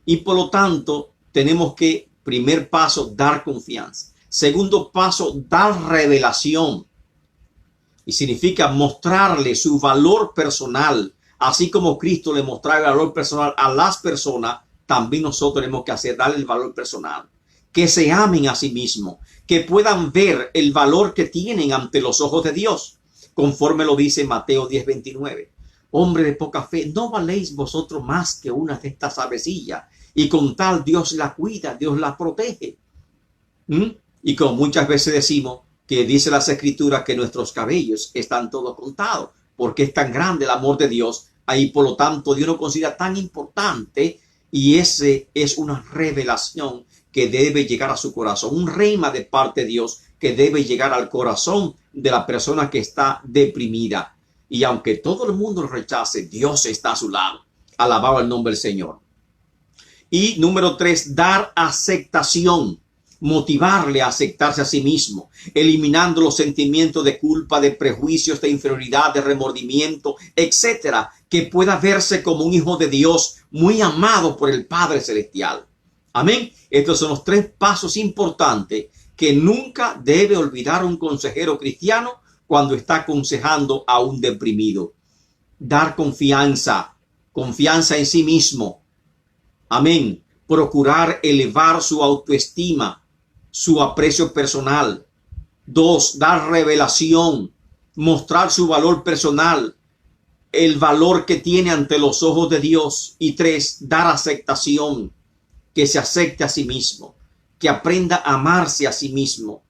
Y por lo tanto, tenemos que, primer paso, dar confianza. Segundo paso, dar revelación. Y significa mostrarle su valor personal. Así como Cristo le mostraba el valor personal a las personas, también nosotros tenemos que hacer, darle el valor personal. Que se amen a sí mismos, que puedan ver el valor que tienen ante los ojos de Dios, conforme lo dice Mateo 10:29. Hombre de poca fe, ¿no valéis vosotros más que una de estas avecillas? Y con tal Dios la cuida, Dios la protege. Y como muchas veces decimos, que dice las Escrituras que nuestros cabellos están todos contados, porque es tan grande el amor de Dios, ahí por lo tanto Dios lo considera tan importante, y ese es una revelación que debe llegar a su corazón, un rema de parte de Dios que debe llegar al corazón de la persona que está deprimida. Y aunque todo el mundo lo rechace, Dios está a su lado. Alabado el nombre del Señor. Y número 3, dar aceptación. Motivarle a aceptarse a sí mismo, eliminando los sentimientos de culpa, de prejuicios, de inferioridad, de remordimiento, etcétera, que pueda verse como un hijo de Dios muy amado por el Padre Celestial. Amén. Estos son los 3 pasos importantes que nunca debe olvidar un consejero cristiano cuando está aconsejando a un deprimido. Dar confianza, confianza en sí mismo. Amén. Procurar elevar su autoestima, su aprecio personal. 2, dar revelación, mostrar su valor personal, el valor que tiene ante los ojos de Dios. Y 3, dar aceptación, que se acepte a sí mismo, que aprenda a amarse a sí mismo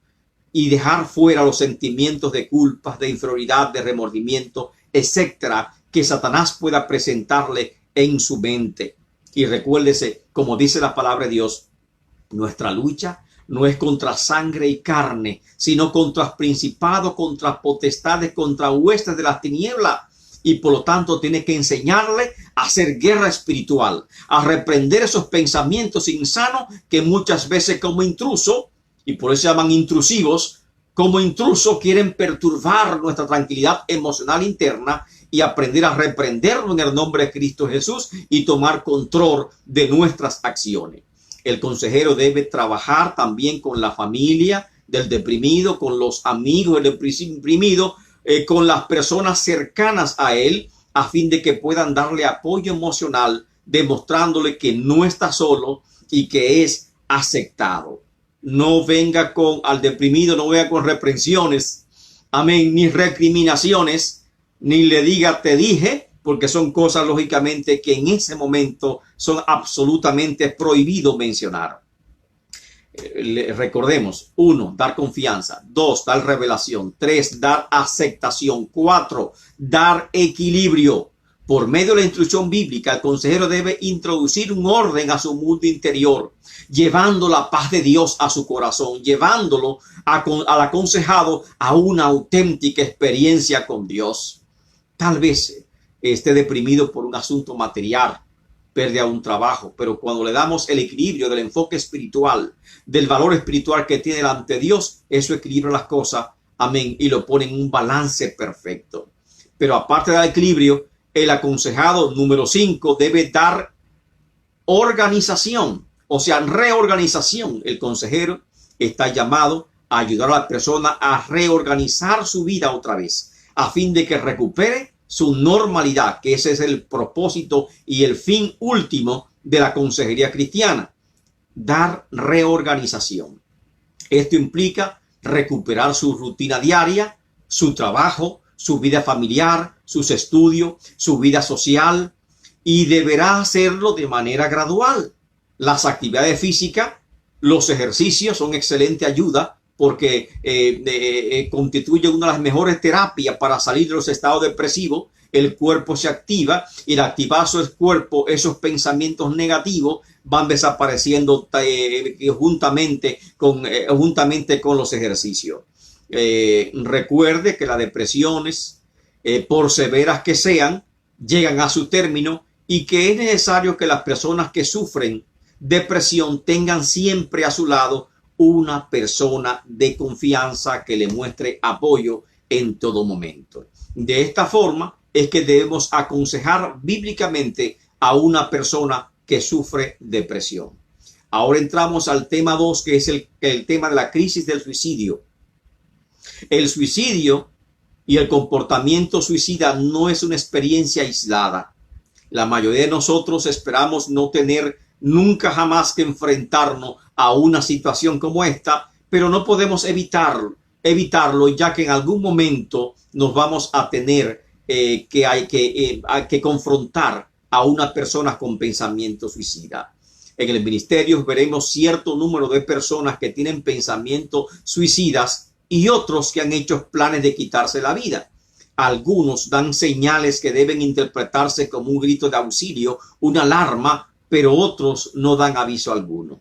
y dejar fuera los sentimientos de culpa, de inferioridad, de remordimiento, etcétera, que Satanás pueda presentarle en su mente. Y recuérdese, como dice la palabra de Dios, nuestra lucha no es contra sangre y carne, sino contra principados, contra potestades, contra huestes de las tinieblas. Y por lo tanto tiene que enseñarle a hacer guerra espiritual, a reprender esos pensamientos insanos que muchas veces como intruso, y por eso se llaman intrusivos, como intruso quieren perturbar nuestra tranquilidad emocional interna, y aprender a reprenderlo en el nombre de Cristo Jesús y tomar control de nuestras acciones. El consejero debe trabajar también con la familia del deprimido, con los amigos del deprimido, con las personas cercanas a él, a fin de que puedan darle apoyo emocional, demostrándole que no está solo y que es aceptado. No venga al deprimido, no venga con reprensiones, amén, ni recriminaciones, ni le diga te dije, porque son cosas lógicamente que en ese momento son absolutamente prohibido mencionar. Recordemos, 1, dar confianza. 2, dar revelación. 3, dar aceptación. 4, dar equilibrio. Por medio de la instrucción bíblica, el consejero debe introducir un orden a su mundo interior, llevando la paz de Dios a su corazón, llevándolo al aconsejado a una auténtica experiencia con Dios. Tal vez esté deprimido por un asunto material, pérdida de un trabajo, pero cuando le damos el equilibrio del enfoque espiritual, del valor espiritual que tiene ante Dios, eso equilibra las cosas, amén, y lo pone en un balance perfecto. Pero aparte del equilibrio, el aconsejado número 5 debe dar organización, o sea, reorganización. El consejero está llamado a ayudar a la persona a reorganizar su vida otra vez, a fin de que recupere su normalidad, que ese es el propósito y el fin último de la consejería cristiana. Dar reorganización. Esto implica recuperar su rutina diaria, su trabajo, su vida familiar, sus estudios, su vida social, y deberá hacerlo de manera gradual. Las actividades físicas, los ejercicios son excelente ayuda porque constituyen una de las mejores terapias para salir de los estados depresivos. El cuerpo se activa y al activarse el cuerpo, esos pensamientos negativos van desapareciendo juntamente con los ejercicios. Recuerde que las depresiones, por severas que sean, llegan a su término y que es necesario que las personas que sufren depresión tengan siempre a su lado una persona de confianza que le muestre apoyo en todo momento. De esta forma es que debemos aconsejar bíblicamente a una persona que sufre depresión. Ahora entramos al tema 2, que es el tema de la crisis del suicidio. El suicidio y el comportamiento suicida no es una experiencia aislada. La mayoría de nosotros esperamos no tener nunca jamás que enfrentarnos a una situación como esta, pero no podemos evitarlo, ya que en algún momento nos vamos a tener que confrontar a una persona con pensamiento suicida. En el ministerio veremos cierto número de personas que tienen pensamientos suicidas y otros que han hecho planes de quitarse la vida. Algunos dan señales que deben interpretarse como un grito de auxilio, una alarma, pero otros no dan aviso alguno.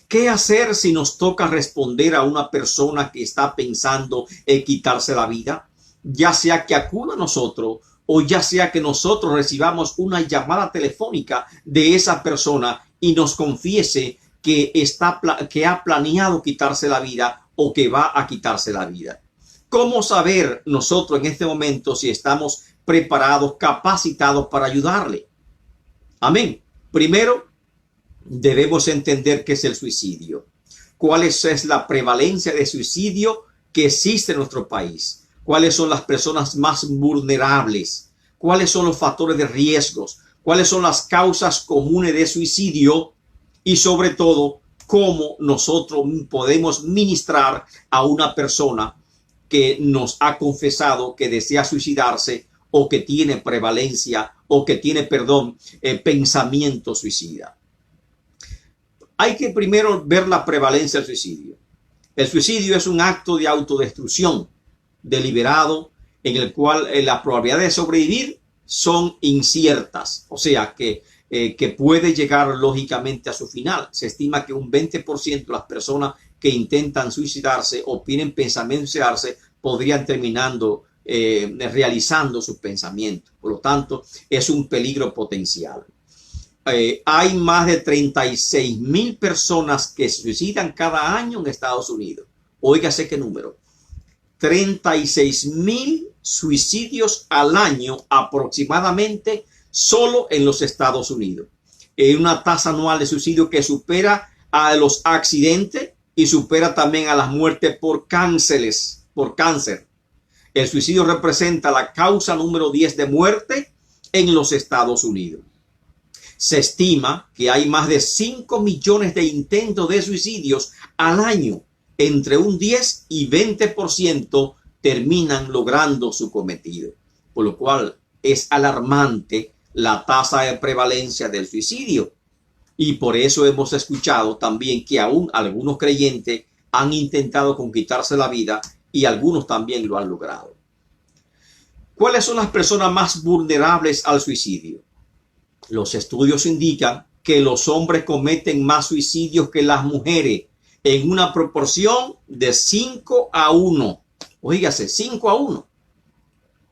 ¿Qué hacer si nos toca responder a una persona que está pensando en quitarse la vida? Ya sea que acuda a nosotros o ya sea que nosotros recibamos una llamada telefónica de esa persona y nos confiese que ha planeado quitarse la vida o que va a quitarse la vida. ¿Cómo saber nosotros en este momento si estamos preparados, capacitados para ayudarle? Amén. Primero, debemos entender qué es el suicidio. ¿Cuál es la prevalencia de suicidio que existe en nuestro país? ¿Cuáles son las personas más vulnerables? ¿Cuáles son los factores de riesgos? ¿Cuáles son las causas comunes de suicidio? Y sobre todo, cómo nosotros podemos ministrar a una persona que nos ha confesado que desea suicidarse o que tiene prevalencia o que tiene, pensamiento suicida. Hay que primero ver la prevalencia del suicidio. El suicidio es un acto de autodestrucción deliberado en el cual las probabilidades de sobrevivir son inciertas, o sea que puede llegar lógicamente a su final. Se estima que un 20% de las personas que intentan suicidarse o tienen pensamiento de suicidarse podrían terminando realizando sus pensamientos. Por lo tanto, es un peligro potencial. Hay más de 36,000 personas que se suicidan cada año en Estados Unidos. Óigase qué número. 36,000 suicidios al año aproximadamente solo en los Estados Unidos. Una tasa anual de suicidio que supera a los accidentes y supera también a las muertes por cáncer. El suicidio representa la causa número 10 de muerte en los Estados Unidos. Se estima que hay más de 5 millones de intentos de suicidios al año. Entre un 10 y 20% terminan logrando su cometido, por lo cual es alarmante la tasa de prevalencia del suicidio. Y por eso hemos escuchado también que aún algunos creyentes han intentado con quitarse la vida y algunos también lo han logrado. ¿Cuáles son las personas más vulnerables al suicidio? Los estudios indican que los hombres cometen más suicidios que las mujeres en una proporción de 5-1. Oígase, 5-1.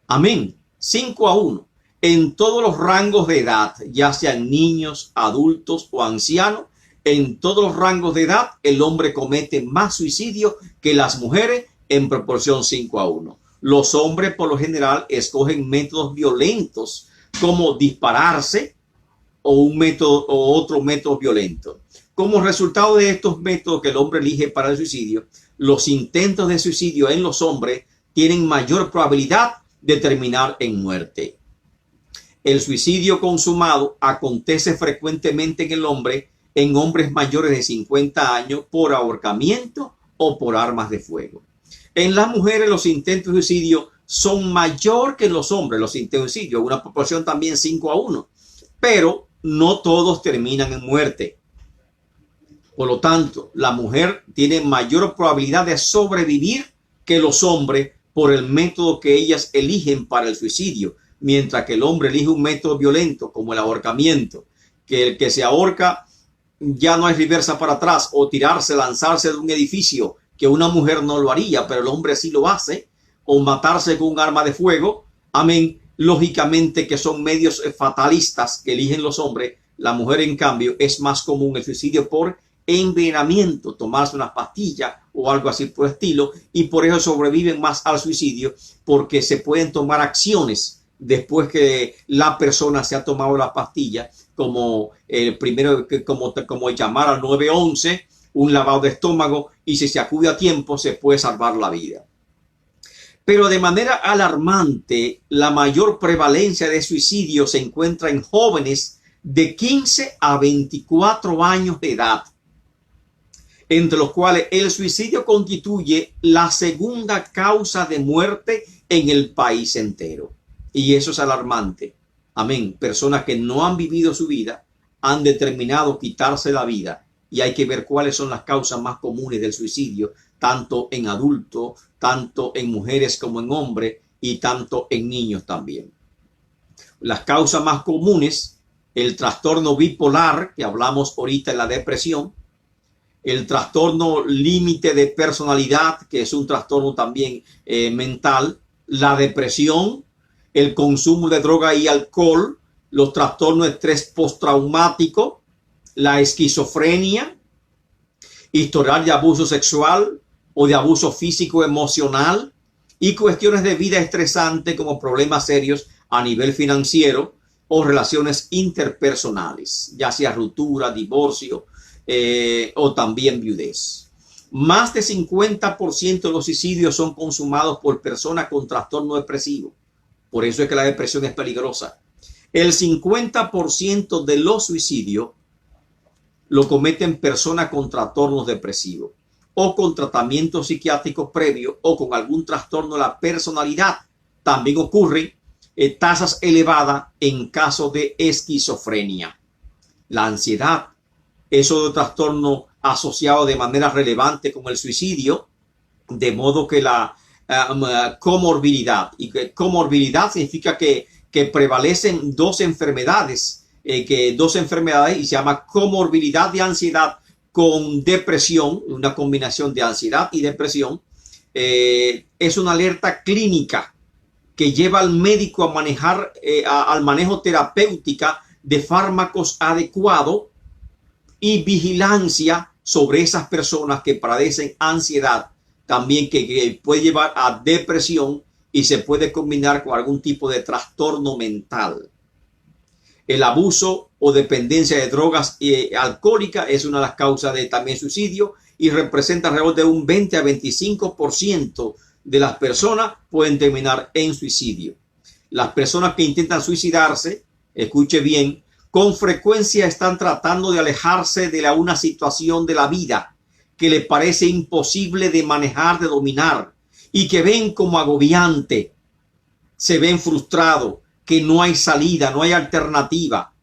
Amén. 5-1. En todos los rangos de edad, ya sean niños, adultos o ancianos, en todos los rangos de edad, el hombre comete más suicidio que las mujeres en proporción 5-1. Los hombres, por lo general, escogen métodos violentos como dispararse o otro método violento. Como resultado de estos métodos que el hombre elige para el suicidio, los intentos de suicidio en los hombres tienen mayor probabilidad de terminar en muerte. El suicidio consumado acontece frecuentemente en el hombre, en hombres mayores de 50 años, por ahorcamiento o por armas de fuego. En las mujeres, los intentos de suicidio son mayor que los hombres, los intensivios, una proporción también 5-1, pero no todos terminan en muerte. Por lo tanto, la mujer tiene mayor probabilidad de sobrevivir que los hombres por el método que ellas eligen para el suicidio, mientras que el hombre elige un método violento como el ahorcamiento, que el que se ahorca ya no hay reversa para atrás, o tirarse, lanzarse de un edificio, que una mujer no lo haría, pero el hombre sí lo hace, o matarse con un arma de fuego. Amén. Lógicamente que son medios fatalistas que eligen los hombres. La mujer, en cambio, es más común el suicidio por envenenamiento, tomarse unas pastillas o algo así por el estilo, y por eso sobreviven más al suicidio, porque se pueden tomar acciones después que la persona se ha tomado la pastilla, como el primero, como llamar al 911, un lavado de estómago, y si se acude a tiempo se puede salvar la vida. Pero de manera alarmante, la mayor prevalencia de suicidio se encuentra en jóvenes de 15 a 24 años de edad, entre los cuales el suicidio constituye la segunda causa de muerte en el país entero. Y eso es alarmante. Amén. Personas que no han vivido su vida han determinado quitarse la vida, y hay que ver cuáles son las causas más comunes del suicidio, tanto en adultos, tanto en mujeres como en hombres, y tanto en niños también. Las causas más comunes: el trastorno bipolar, que hablamos ahorita, en la depresión; el trastorno límite de personalidad, que es un trastorno también mental; la depresión; el consumo de droga y alcohol; los trastornos de estrés postraumático; la esquizofrenia; historial de abuso sexual o de abuso físico emocional; y cuestiones de vida estresante como problemas serios a nivel financiero o relaciones interpersonales, ya sea ruptura, divorcio o también viudez. Más de 50% de los suicidios son consumados por personas con trastorno depresivo. Por eso es que la depresión es peligrosa. El 50% de los suicidios lo cometen personas con trastornos depresivos, o con tratamientos psiquiátricos previos, o con algún trastorno de la personalidad. También ocurren tasas elevadas en caso de esquizofrenia. La ansiedad es otro trastorno asociado de manera relevante con el suicidio, de modo que la comorbilidad, y que comorbilidad significa que prevalecen dos enfermedades, y se llama comorbilidad de ansiedad con depresión, una combinación de ansiedad y depresión. Es una alerta clínica que lleva al médico a manejar, al manejo terapéutica de fármacos adecuados y vigilancia sobre esas personas que padecen ansiedad, también que puede llevar a depresión y se puede combinar con algún tipo de trastorno mental. El abuso o dependencia de drogas alcohólicas es una de las causas de también suicidio, y representa alrededor de un 20 a 25% de las personas pueden terminar en suicidio. Las personas que intentan suicidarse, escuche bien, con frecuencia están tratando de alejarse de una situación de la vida que les parece imposible de manejar, de dominar, y que ven como agobiante. Se ven frustrados, que no hay salida, no hay alternativa.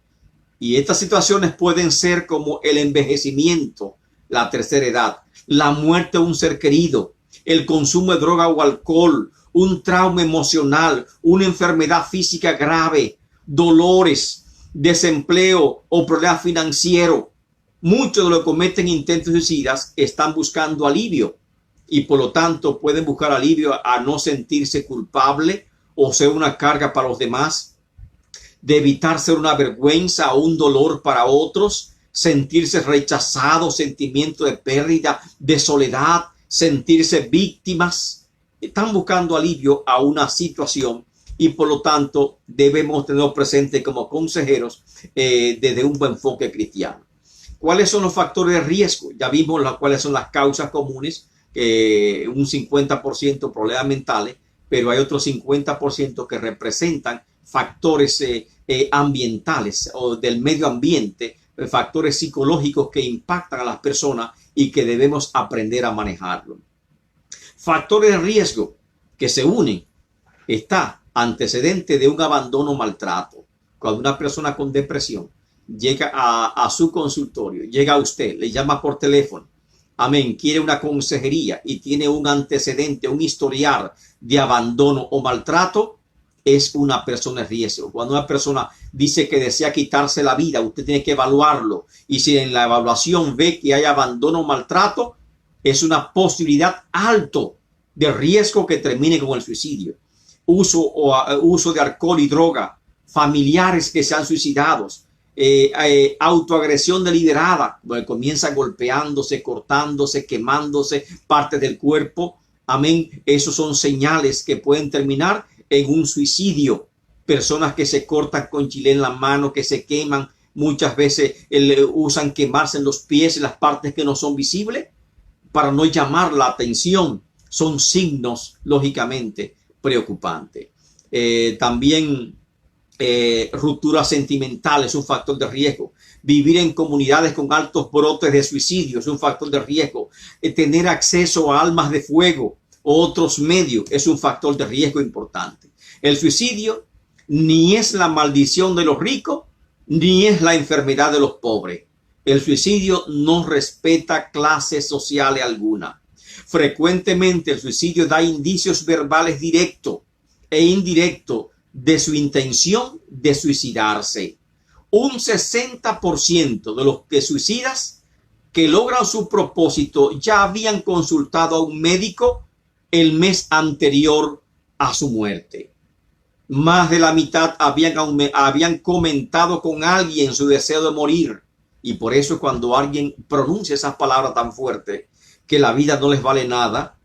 Y estas situaciones pueden ser como el envejecimiento, la tercera edad, la muerte de un ser querido, el consumo de droga o alcohol, un trauma emocional, una enfermedad física grave, dolores, desempleo o problemas financieros. Muchos de los que cometen intentos suicidas están buscando alivio, y por lo tanto pueden buscar alivio a no sentirse culpable o ser una carga para los demás, de evitar ser una vergüenza o un dolor para otros, sentirse rechazados, sentimiento de pérdida, de soledad, sentirse víctimas. Están buscando alivio a una situación, y por lo tanto debemos tenerlo presente como consejeros desde un buen enfoque cristiano. ¿Cuáles son los factores de riesgo? Ya vimos cuáles son las causas comunes, un 50% problemas mentales, pero hay otros 50% que representan factores ambientales o del medio ambiente, factores psicológicos que impactan a las personas y que debemos aprender a manejarlo. Factores de riesgo que se unen: está antecedente de un abandono o maltrato. Cuando una persona con depresión llega a su consultorio, llega a usted, le llama por teléfono, amén, quiere una consejería y tiene un antecedente, un historial de abandono o maltrato, es una persona en riesgo. Cuando una persona dice que desea quitarse la vida, usted tiene que evaluarlo. Y si en la evaluación ve que hay abandono o maltrato, es una posibilidad alto de riesgo que termine con el suicidio. Uso de alcohol y droga, familiares que se han suicidado, autoagresión deliberada, donde comienza golpeándose, cortándose, quemándose partes del cuerpo. Amén. Esos son señales que pueden terminar en un suicidio. Personas que se cortan con chile en la mano, que se queman, muchas veces usan quemarse en los pies, en las partes que no son visibles, para no llamar la atención. Son signos, lógicamente, preocupantes. También ruptura sentimental es un factor de riesgo. Vivir en comunidades con altos brotes de suicidio es un factor de riesgo. Tener acceso a armas de fuego o otros medios es un factor de riesgo importante. El suicidio ni es la maldición de los ricos, ni es la enfermedad de los pobres. El suicidio no respeta clase social alguna. Frecuentemente el suicidio da indicios verbales directos e indirectos de su intención de suicidarse. Un 60% de los que suicidas que logran su propósito ya habían consultado a un médico el mes anterior a su muerte. Más de la mitad habían comentado con alguien su deseo de morir. Y por eso cuando alguien pronuncia esas palabras tan fuertes, que la vida no les vale nada,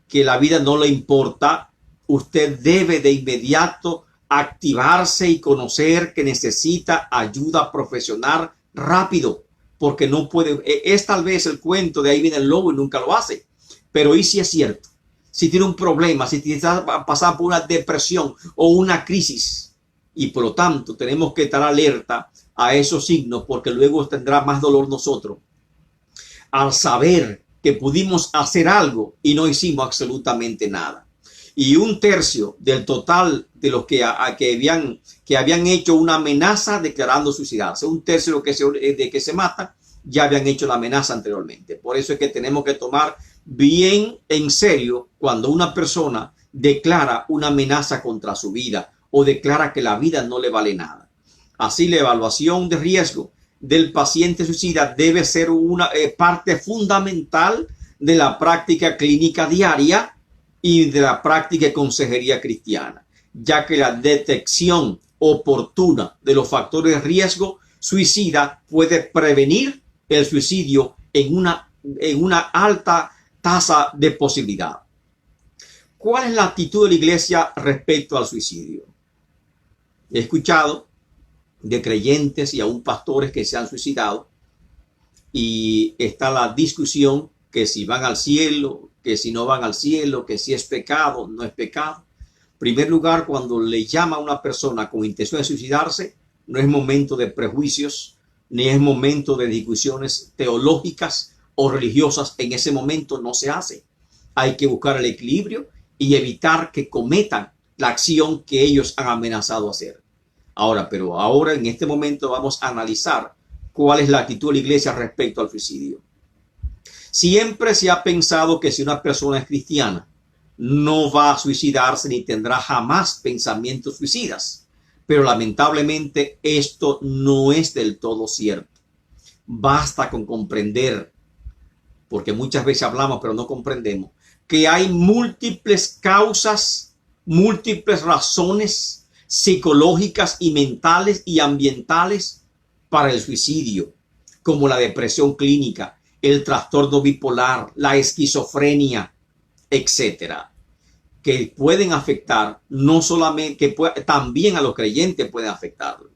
que la vida no le importa, usted debe de inmediato activarse y conocer que necesita ayuda profesional rápido, porque no puede, es tal vez el cuento de ahí viene el lobo y nunca lo hace, pero ¿y si es cierto? Si tiene un problema, si está pasando por una depresión o una crisis, y por lo tanto tenemos que estar alerta a esos signos, porque luego tendrá más dolor nosotros al saber que pudimos hacer algo y no hicimos absolutamente nada. Y un tercio del total de los que habían hecho una amenaza declarando suicidarse, un tercio de que se mata, ya habían hecho la amenaza anteriormente. Por eso es que tenemos que tomar bien en serio cuando una persona declara una amenaza contra su vida o declara que la vida no le vale nada. Así, la evaluación de riesgo del paciente suicida debe ser una parte fundamental de la práctica clínica diaria y de la práctica de consejería cristiana, ya que la detección oportuna de los factores de riesgo suicida puede prevenir el suicidio en una alta tasa de posibilidad. ¿Cuál es la actitud de la iglesia respecto al suicidio? He escuchado de creyentes y aún pastores que se han suicidado, y está la discusión que si van al cielo, que si no van al cielo, que si es pecado, no es pecado. En primer lugar, cuando le llama a una persona con intención de suicidarse, no es momento de prejuicios, ni es momento de discusiones teológicas o religiosas. En ese momento no se hace. Hay que buscar el equilibrio y evitar que cometan la acción que ellos han amenazado hacer. Ahora en este momento vamos a analizar cuál es la actitud de la iglesia respecto al suicidio. Siempre se ha pensado que si una persona es cristiana, no va a suicidarse ni tendrá jamás pensamientos suicidas. Pero lamentablemente esto no es del todo cierto. Basta con comprender, porque muchas veces hablamos pero no comprendemos, que hay múltiples causas, múltiples razones psicológicas y mentales y ambientales para el suicidio, como la depresión clínica, el trastorno bipolar, la esquizofrenia, etcétera, que pueden afectar no solamente, también a los creyentes pueden afectarlo.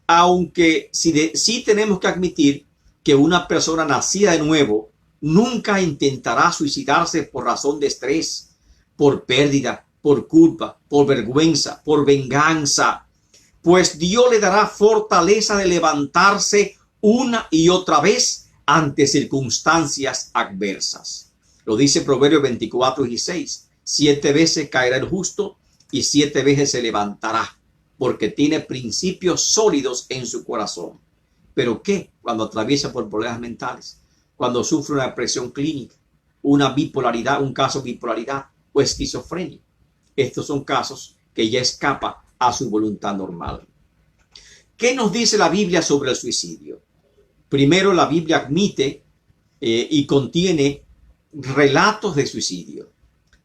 Aunque sí tenemos que admitir que una persona nacida de nuevo nunca intentará suicidarse por razón de estrés, por pérdida, por culpa, por vergüenza, por venganza, pues Dios le dará fortaleza de levantarse una y otra vez ante circunstancias adversas. Lo dice Proverbios 24:16. 7 veces caerá el justo y 7 veces se levantará, porque tiene principios sólidos en su corazón. ¿Pero qué? Cuando atraviesa por problemas mentales, cuando sufre una depresión clínica, una bipolaridad, un caso de bipolaridad o esquizofrenia. Estos son casos que ya escapa a su voluntad normal. ¿Qué nos dice la Biblia sobre el suicidio? Primero, la Biblia admite y contiene relatos de suicidio.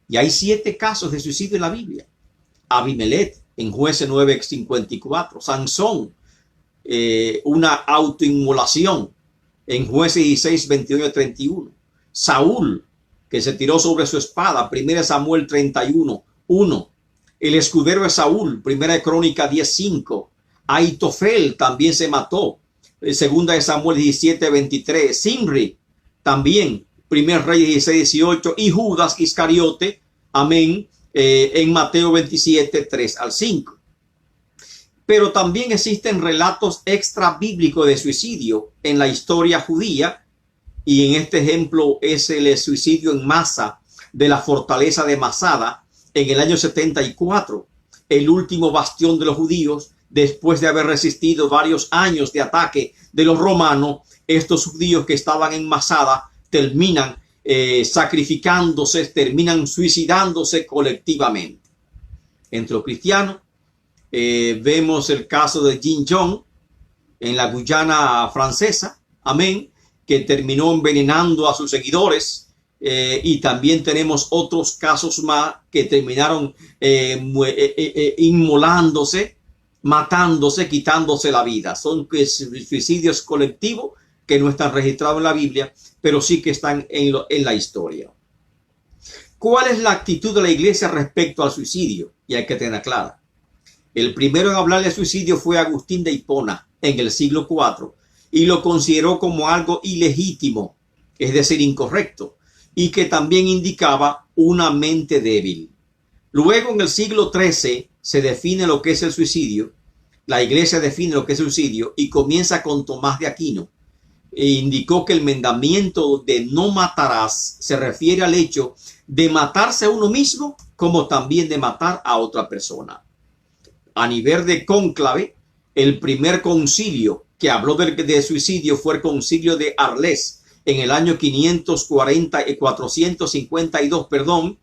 Y hay 7 casos de suicidio en la Biblia. Abimelech, en Jueces 9:54. Sansón, una autoinmolación, en Jueces 16:21-31. Saúl, que se tiró sobre su espada, 1 Samuel 31:1. El escudero de Saúl, 1 Crónica 10:5. Aitofel también se mató, 2 Samuel 17:23. Zimri también, 1 Reyes 16:18. Y Judas Iscariote, amén, en Mateo 27:3-5. Pero también existen relatos extra bíblicos de suicidio en la historia judía, y en este ejemplo es el suicidio en masa de la fortaleza de Masada en el año 74, el último bastión de los judíos. Después de haber resistido varios años de ataque de los romanos, estos judíos que estaban en Masada terminan sacrificándose, terminan suicidándose colectivamente. Entre los cristianos vemos el caso de Jin Jong en la Guyana francesa, amén, que terminó envenenando a sus seguidores, y también tenemos otros casos más que terminaron inmolándose, matándose, quitándose la vida. Son suicidios colectivos que no están registrados en la Biblia, pero sí que están en la historia. ¿Cuál es la actitud de la iglesia respecto al suicidio? Y hay que tener clara. El primero en hablar de suicidio fue Agustín de Hipona en el siglo IV, y lo consideró como algo ilegítimo, es decir, incorrecto, y que también indicaba una mente débil. Luego, en el siglo XIII, se define lo que es el suicidio. La iglesia define lo que es el suicidio y comienza con Tomás de Aquino. E indicó que el mandamiento de no matarás se refiere al hecho de matarse a uno mismo, como también de matar a otra persona. A nivel de cónclave, el primer concilio que habló de suicidio fue el concilio de Arles en el año 452,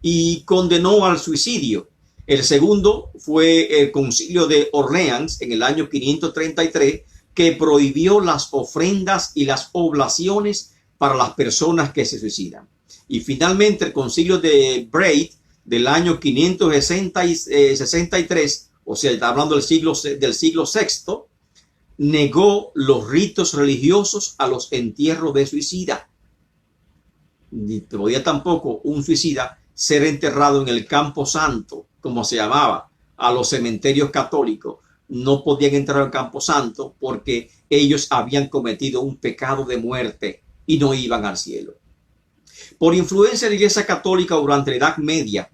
y condenó al suicidio. El segundo fue el concilio de Orleans en el año 533, que prohibió las ofrendas y las oblaciones para las personas que se suicidan. Y finalmente el concilio de Brest del año 563, o sea, está hablando del siglo VI, negó los ritos religiosos a los entierros de suicida. Ni podía tampoco un suicida ser enterrado en el Campo Santo, como se llamaba a los cementerios católicos. No podían entrar al Campo Santo porque ellos habían cometido un pecado de muerte y no iban al cielo. Por influencia de la Iglesia Católica durante la Edad Media,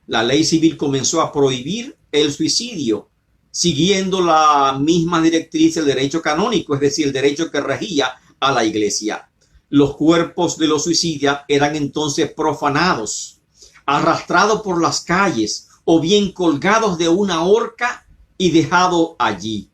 la ley civil comenzó a prohibir el suicidio, siguiendo la misma directriz del derecho canónico, es decir, el derecho que regía a la Iglesia. Los cuerpos de los suicidas eran entonces profanados, arrastrados por las calles o bien colgados de una horca y dejados allí,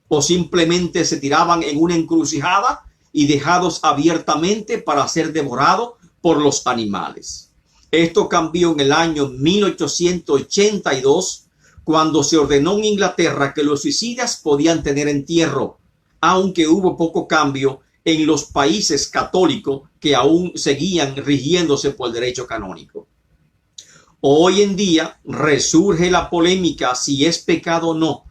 o simplemente se tiraban en una encrucijada y dejados abiertamente para ser devorados por los animales. Esto cambió en el año 1882, cuando se ordenó en Inglaterra que los suicidas podían tener entierro, aunque hubo poco cambio en los países católicos que aún seguían rigiéndose por el derecho canónico. Hoy en día resurge la polémica si es pecado o no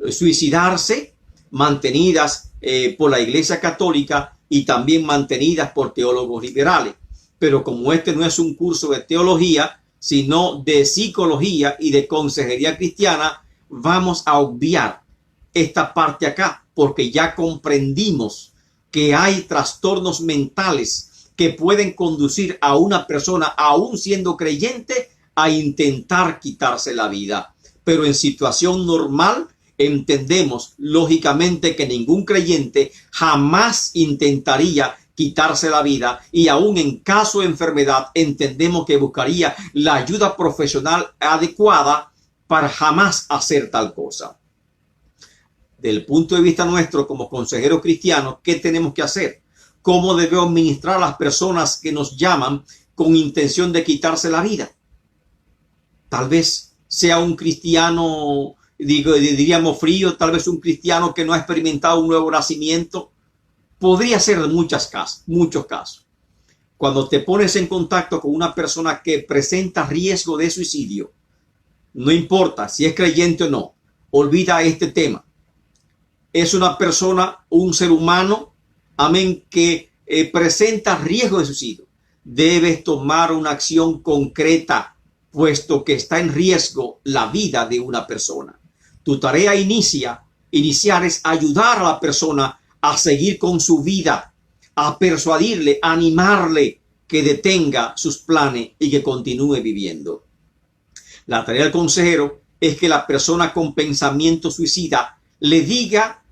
suicidarse, mantenidas por la Iglesia Católica y también mantenidas por teólogos liberales. Pero como este no es un curso de teología, sino de psicología y de consejería cristiana, vamos a obviar esta parte acá, porque ya comprendimos que hay trastornos mentales que pueden conducir a una persona, aún siendo creyente, a intentar quitarse la vida. Pero en situación normal entendemos lógicamente que ningún creyente jamás intentaría quitarse la vida, y aún en caso de enfermedad entendemos que buscaría la ayuda profesional adecuada para jamás hacer tal cosa. Del punto de vista nuestro como consejeros cristianos, ¿qué tenemos que hacer? ¿Cómo debemos ministrar a las personas que nos llaman con intención de quitarse la vida? Tal vez sea un cristiano, diríamos frío, tal vez un cristiano que no ha experimentado un nuevo nacimiento. Podría ser de muchos casos. Cuando te pones en contacto con una persona que presenta riesgo de suicidio, no importa si es creyente o no, olvida este tema. Es una persona, un ser humano, amén, que presenta riesgo de suicidio. Debes tomar una acción concreta, puesto que está en riesgo la vida de una persona. Tu tarea inicial es ayudar a la persona a seguir con su vida, a persuadirle, a animarle que detenga sus planes y que continúe viviendo. La tarea del consejero es que la persona con pensamiento suicida le diga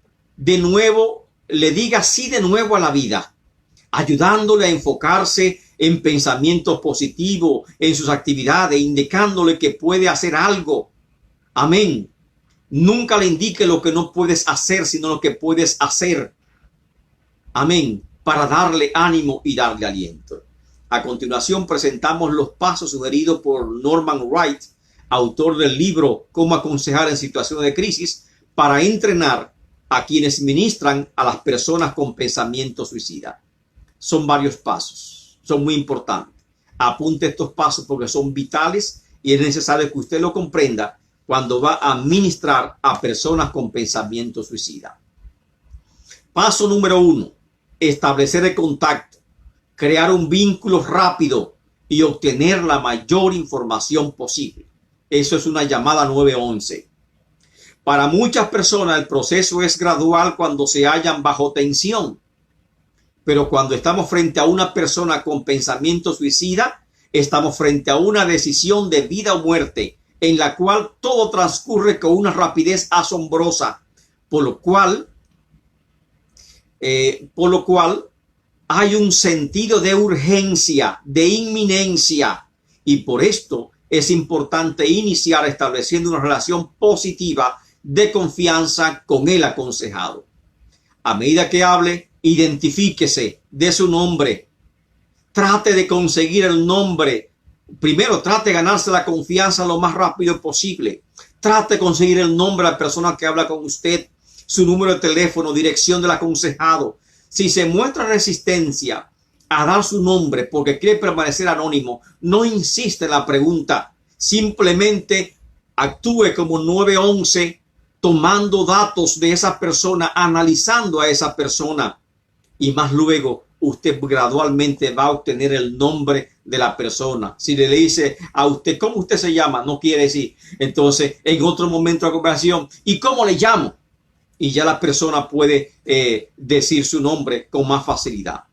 sí de nuevo a la vida, ayudándole a enfocarse en pensamientos positivos, en sus actividades, indicándole que puede hacer algo. Amén. Nunca le indique lo que no puedes hacer, sino lo que puedes hacer. Amén. Para darle ánimo y darle aliento. A continuación presentamos los pasos sugeridos por Norman Wright, autor del libro Cómo aconsejar en situaciones de crisis, para entrenar a quienes ministran a las personas con pensamiento suicida. Son varios pasos, son muy importantes. Apunte estos pasos porque son vitales y es necesario que usted lo comprenda cuando va a ministrar a personas con pensamiento suicida. Paso número 1, establecer el contacto, crear un vínculo rápido y obtener la mayor información posible. Eso es una llamada 911. Para muchas personas el proceso es gradual cuando se hallan bajo tensión. Pero cuando estamos frente a una persona con pensamiento suicida, estamos frente a una decisión de vida o muerte en la cual todo transcurre con una rapidez asombrosa, por lo cual hay un sentido de urgencia, de inminencia, y por esto es importante iniciar estableciendo una relación positiva de confianza con el aconsejado. A medida que hable, identifíquese de su nombre. Trate de conseguir el nombre. Primero, trate de ganarse la confianza lo más rápido posible. Trate de conseguir el nombre de la persona que habla con usted, su número de teléfono, dirección del aconsejado. Si se muestra resistencia a dar su nombre porque quiere permanecer anónimo, no insiste en la pregunta. Simplemente actúe como 911, tomando datos de esa persona, analizando a esa persona, y más luego usted gradualmente va a obtener el nombre de la persona. Si le dice a usted cómo usted se llama, no quiere decir. Entonces, en otro momento de la conversación, ¿y cómo le llamo? Y ya la persona puede decir su nombre con más facilidad.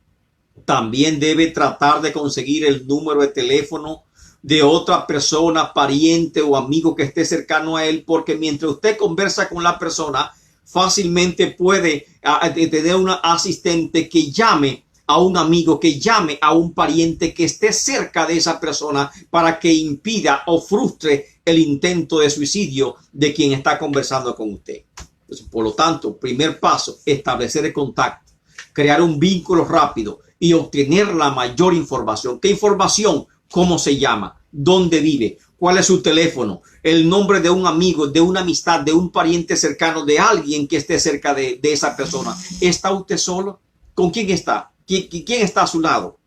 También debe tratar de conseguir el número de teléfono de otra persona, pariente o amigo que esté cercano a él, porque mientras usted conversa con la persona, fácilmente puede tener una asistente que llame a un amigo, que llame a un pariente que esté cerca de esa persona para que impida o frustre el intento de suicidio de quien está conversando con usted. Entonces, por lo tanto, primer paso, establecer el contacto, crear un vínculo rápido y obtener la mayor información. ¿Qué información? ¿Cómo se llama? ¿Dónde vive? ¿Cuál es su teléfono? El nombre de un amigo, de una amistad, de un pariente cercano, de alguien que esté cerca de esa persona. ¿Está usted solo? ¿Con quién está? ¿Quién está a su lado?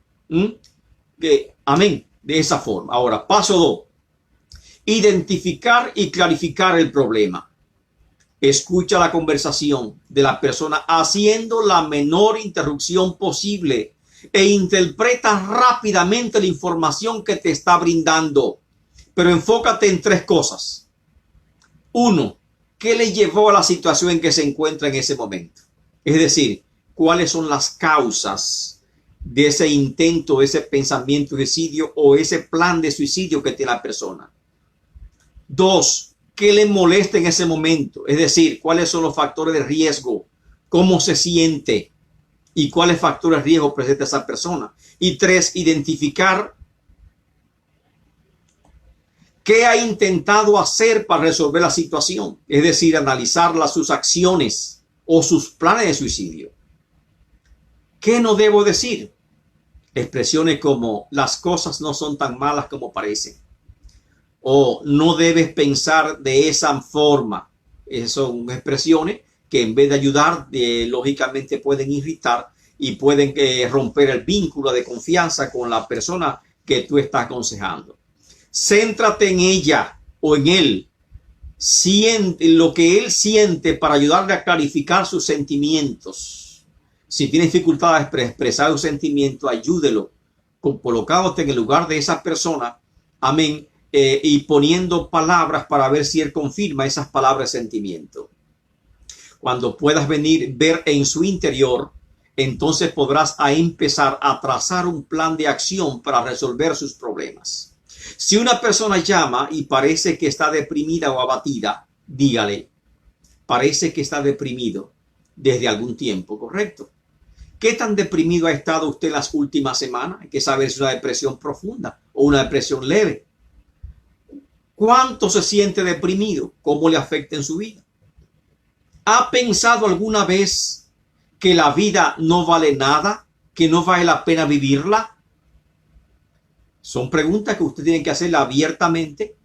Amén. De esa forma. Ahora, paso 2. Identificar y clarificar el problema. Escucha la conversación de la persona haciendo la menor interrupción posible e interpreta rápidamente la información que te está brindando. Pero enfócate en 3 cosas. 1. ¿Qué le llevó a la situación en que se encuentra en ese momento? Es decir, ¿cuáles son las causas de ese intento, ese pensamiento de suicidio o ese plan de suicidio que tiene la persona? 2. ¿Qué le molesta en ese momento? Es decir, ¿cuáles son los factores de riesgo? ¿Cómo se siente? y cuáles factores de riesgo presenta esa persona. Y 3, identificar qué ha intentado hacer para resolver la situación. Es decir, analizar sus acciones o sus planes de suicidio. ¿Qué no debo decir? Expresiones como las cosas no son tan malas como parecen. O no debes pensar de esa forma. Esas son expresiones que en vez de ayudar, lógicamente pueden irritar y pueden romper el vínculo de confianza con la persona que tú estás aconsejando. Céntrate en ella o en él. Siente lo que él siente para ayudarle a clarificar sus sentimientos. Si tiene dificultades para expresar un sentimiento, ayúdelo colocándote en el lugar de esa persona. Amén. Y poniendo palabras para ver si él confirma esas palabras de sentimiento. Cuando puedas ver en su interior, entonces podrás empezar a trazar un plan de acción para resolver sus problemas. Si una persona llama y parece que está deprimida o abatida, dígale, parece que está deprimido desde algún tiempo, ¿correcto? ¿Qué tan deprimido ha estado usted en las últimas semanas? Hay que saber si es una depresión profunda o una depresión leve. ¿Cuánto se siente deprimido? ¿Cómo le afecta en su vida? ¿Ha pensado alguna vez que la vida no vale nada? ¿Que no vale la pena vivirla? Son preguntas que usted tiene que hacerle abiertamente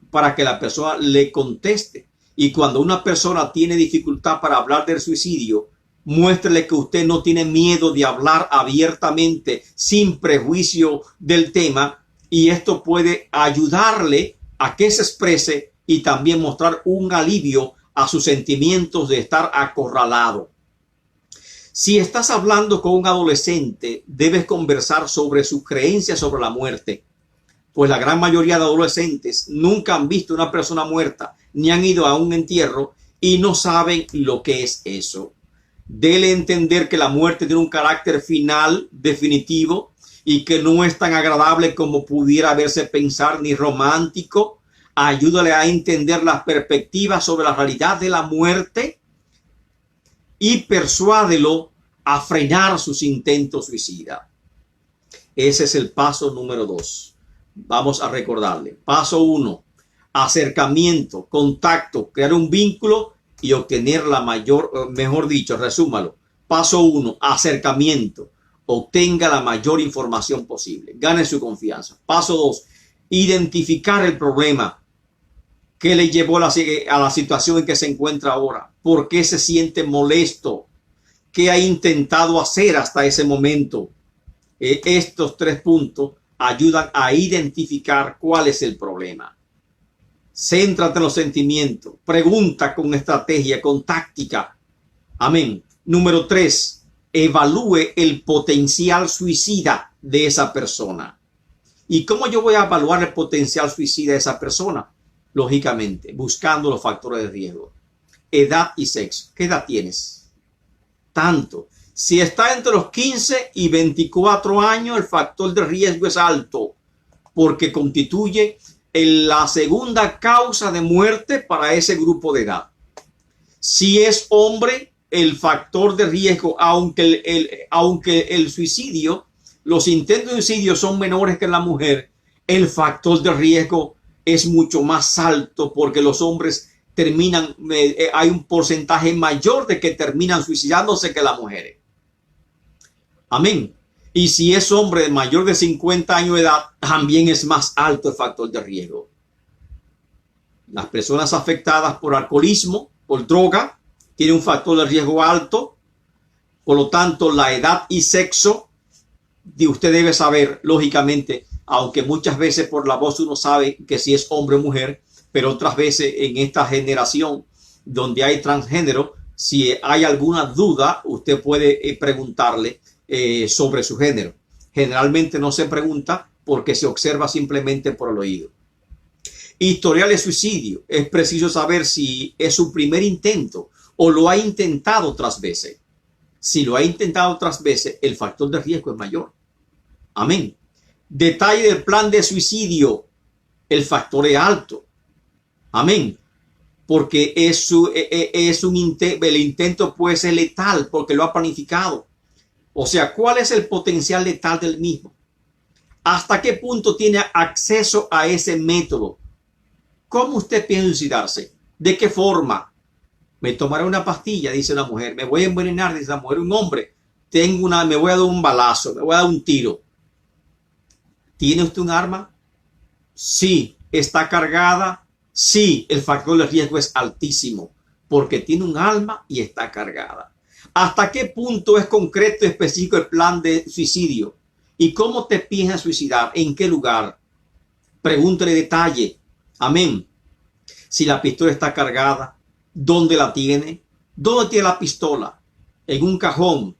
para que la persona le conteste. Y cuando una persona tiene dificultad para hablar del suicidio, muéstrele que usted no tiene miedo de hablar abiertamente, sin prejuicio del tema. Y esto puede ayudarle a que se exprese y también mostrar un alivio a sus sentimientos de estar acorralado. Si estás hablando con un adolescente, debes conversar sobre sus creencias sobre la muerte, pues la gran mayoría de adolescentes nunca han visto una persona muerta ni han ido a un entierro y no saben lo que es eso. Dele entender que la muerte tiene un carácter final, definitivo, y que no es tan agradable como pudiera verse pensar ni romántico. Ayúdale a entender las perspectivas sobre la realidad de la muerte y persuádelo a frenar sus intentos suicidas. Ese es el paso número 2. Vamos a recordarle. Paso 1, acercamiento, contacto, crear un vínculo y obtener mejor dicho, resúmalo. Paso 1, acercamiento. Obtenga la mayor información posible. Gane su confianza. Paso 2, identificar el problema que le llevó a la situación en que se encuentra ahora. ¿Por qué se siente molesto? ¿Qué ha intentado hacer hasta ese momento? Estos 3 puntos ayudan a identificar cuál es el problema. Céntrate en los sentimientos. Pregunta con estrategia, con táctica. Amén. Número 3. Evalúe el potencial suicida de esa persona. ¿Y cómo yo voy a evaluar el potencial suicida de esa persona? Lógicamente, buscando los factores de riesgo. Edad y sexo. ¿Qué edad tienes? Tanto. Si está entre los 15 y 24 años, el factor de riesgo es alto, porque constituye la segunda causa de muerte para ese grupo de edad. Si es hombre, el factor de riesgo, aunque el suicidio, los intentos de suicidio son menores que en la mujer, el factor de riesgo es mucho más alto porque los hombres hay un porcentaje mayor de que terminan suicidándose que las mujeres. Amén. Y si es hombre mayor de 50 años de edad, también es más alto el factor de riesgo. Las personas afectadas por alcoholismo, por droga, tienen un factor de riesgo alto. Por lo tanto, la edad y sexo, usted debe saber, lógicamente, aunque muchas veces por la voz uno sabe que si es hombre o mujer, pero otras veces en esta generación donde hay transgénero, si hay alguna duda, usted puede preguntarle sobre su género. Generalmente no se pregunta porque se observa simplemente por el oído. Historial de suicidio. Es preciso saber si es su primer intento o lo ha intentado otras veces. Si lo ha intentado otras veces, el factor de riesgo es mayor. Amén. Detalle del plan de suicidio. El factor es alto. Amén. Porque el intento puede ser letal porque lo ha planificado. O sea, ¿cuál es el potencial letal del mismo? ¿Hasta qué punto tiene acceso a ese método? ¿Cómo usted piensa suicidarse? ¿De qué forma? Me tomaré una pastilla, dice una mujer. Me voy a envenenar, dice la mujer. Un hombre, me voy a dar un balazo, me voy a dar un tiro. ¿Tiene usted un arma? Sí. ¿Está cargada? Sí. El factor de riesgo es altísimo porque tiene un arma y está cargada. ¿Hasta qué punto es concreto y específico el plan de suicidio? ¿Y cómo te piensas suicidar? ¿En qué lugar? Pregúntale detalle. Amén. Si la pistola está cargada, ¿dónde la tiene? ¿Dónde tiene la pistola? En un cajón.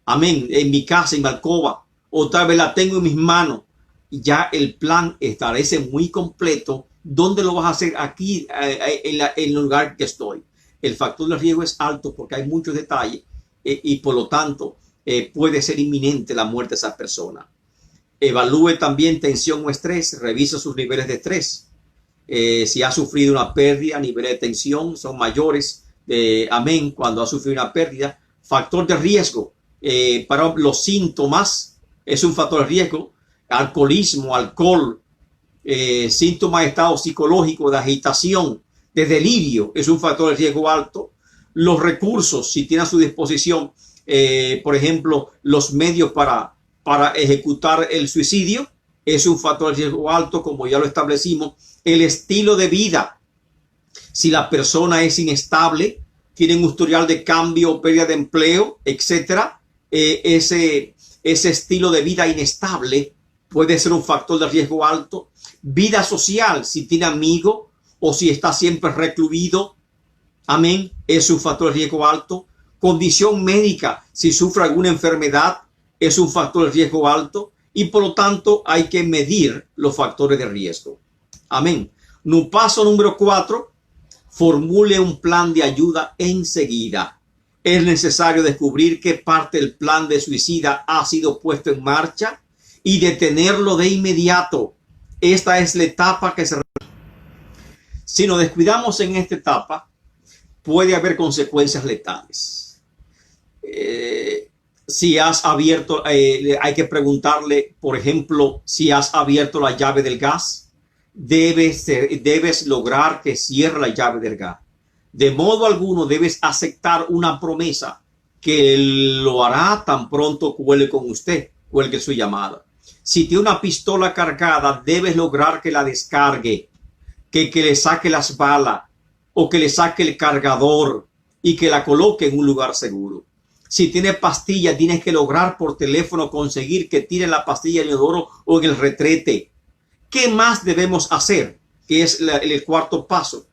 Amén. En mi casa, en mi alcoba. O tal vez la tengo en mis manos. Ya el plan establece muy completo. ¿Dónde lo vas a hacer? Aquí, en el lugar que estoy. El factor de riesgo es alto porque hay muchos detalles y por lo tanto puede ser inminente la muerte de esa persona. Evalúe también tensión o estrés. Revisa sus niveles de estrés. Si ha sufrido una pérdida, niveles de tensión son mayores. Amén. Cuando ha sufrido una pérdida. Factor de riesgo. Para los síntomas es un factor de riesgo. Alcoholismo, alcohol, síntomas de estado psicológico, de agitación, de delirio, es un factor de riesgo alto. Los recursos, si tiene a su disposición, por ejemplo, los medios para ejecutar el suicidio, es un factor de riesgo alto, como ya lo establecimos. El estilo de vida, si la persona es inestable, tiene un historial de cambio, pérdida de empleo, etcétera, ese estilo de vida inestable puede ser un factor de riesgo alto. Vida social, si tiene amigos o si está siempre recluido, amén, es un factor de riesgo alto. Condición médica, si sufre alguna enfermedad, es un factor de riesgo alto y por lo tanto hay que medir los factores de riesgo. Amén. Paso número 4, formule un plan de ayuda enseguida. Es necesario descubrir qué parte del plan de suicida ha sido puesto en marcha y detenerlo de inmediato. Esta es la etapa que si nos descuidamos en esta etapa, puede haber consecuencias letales. Si has abierto, hay que preguntarle, por ejemplo, si has abierto la llave del gas, debes lograr que cierre la llave del gas. De modo alguno debes aceptar una promesa que lo hará tan pronto cuelgue con usted, cuelgue su llamada. Si tiene una pistola cargada, debes lograr que la descargue, que le saque las balas o que le saque el cargador y que la coloque en un lugar seguro. Si tiene pastillas, tienes que lograr por teléfono conseguir que tire la pastilla en el inodoro o en el retrete. ¿Qué más debemos hacer? Que es el cuarto paso.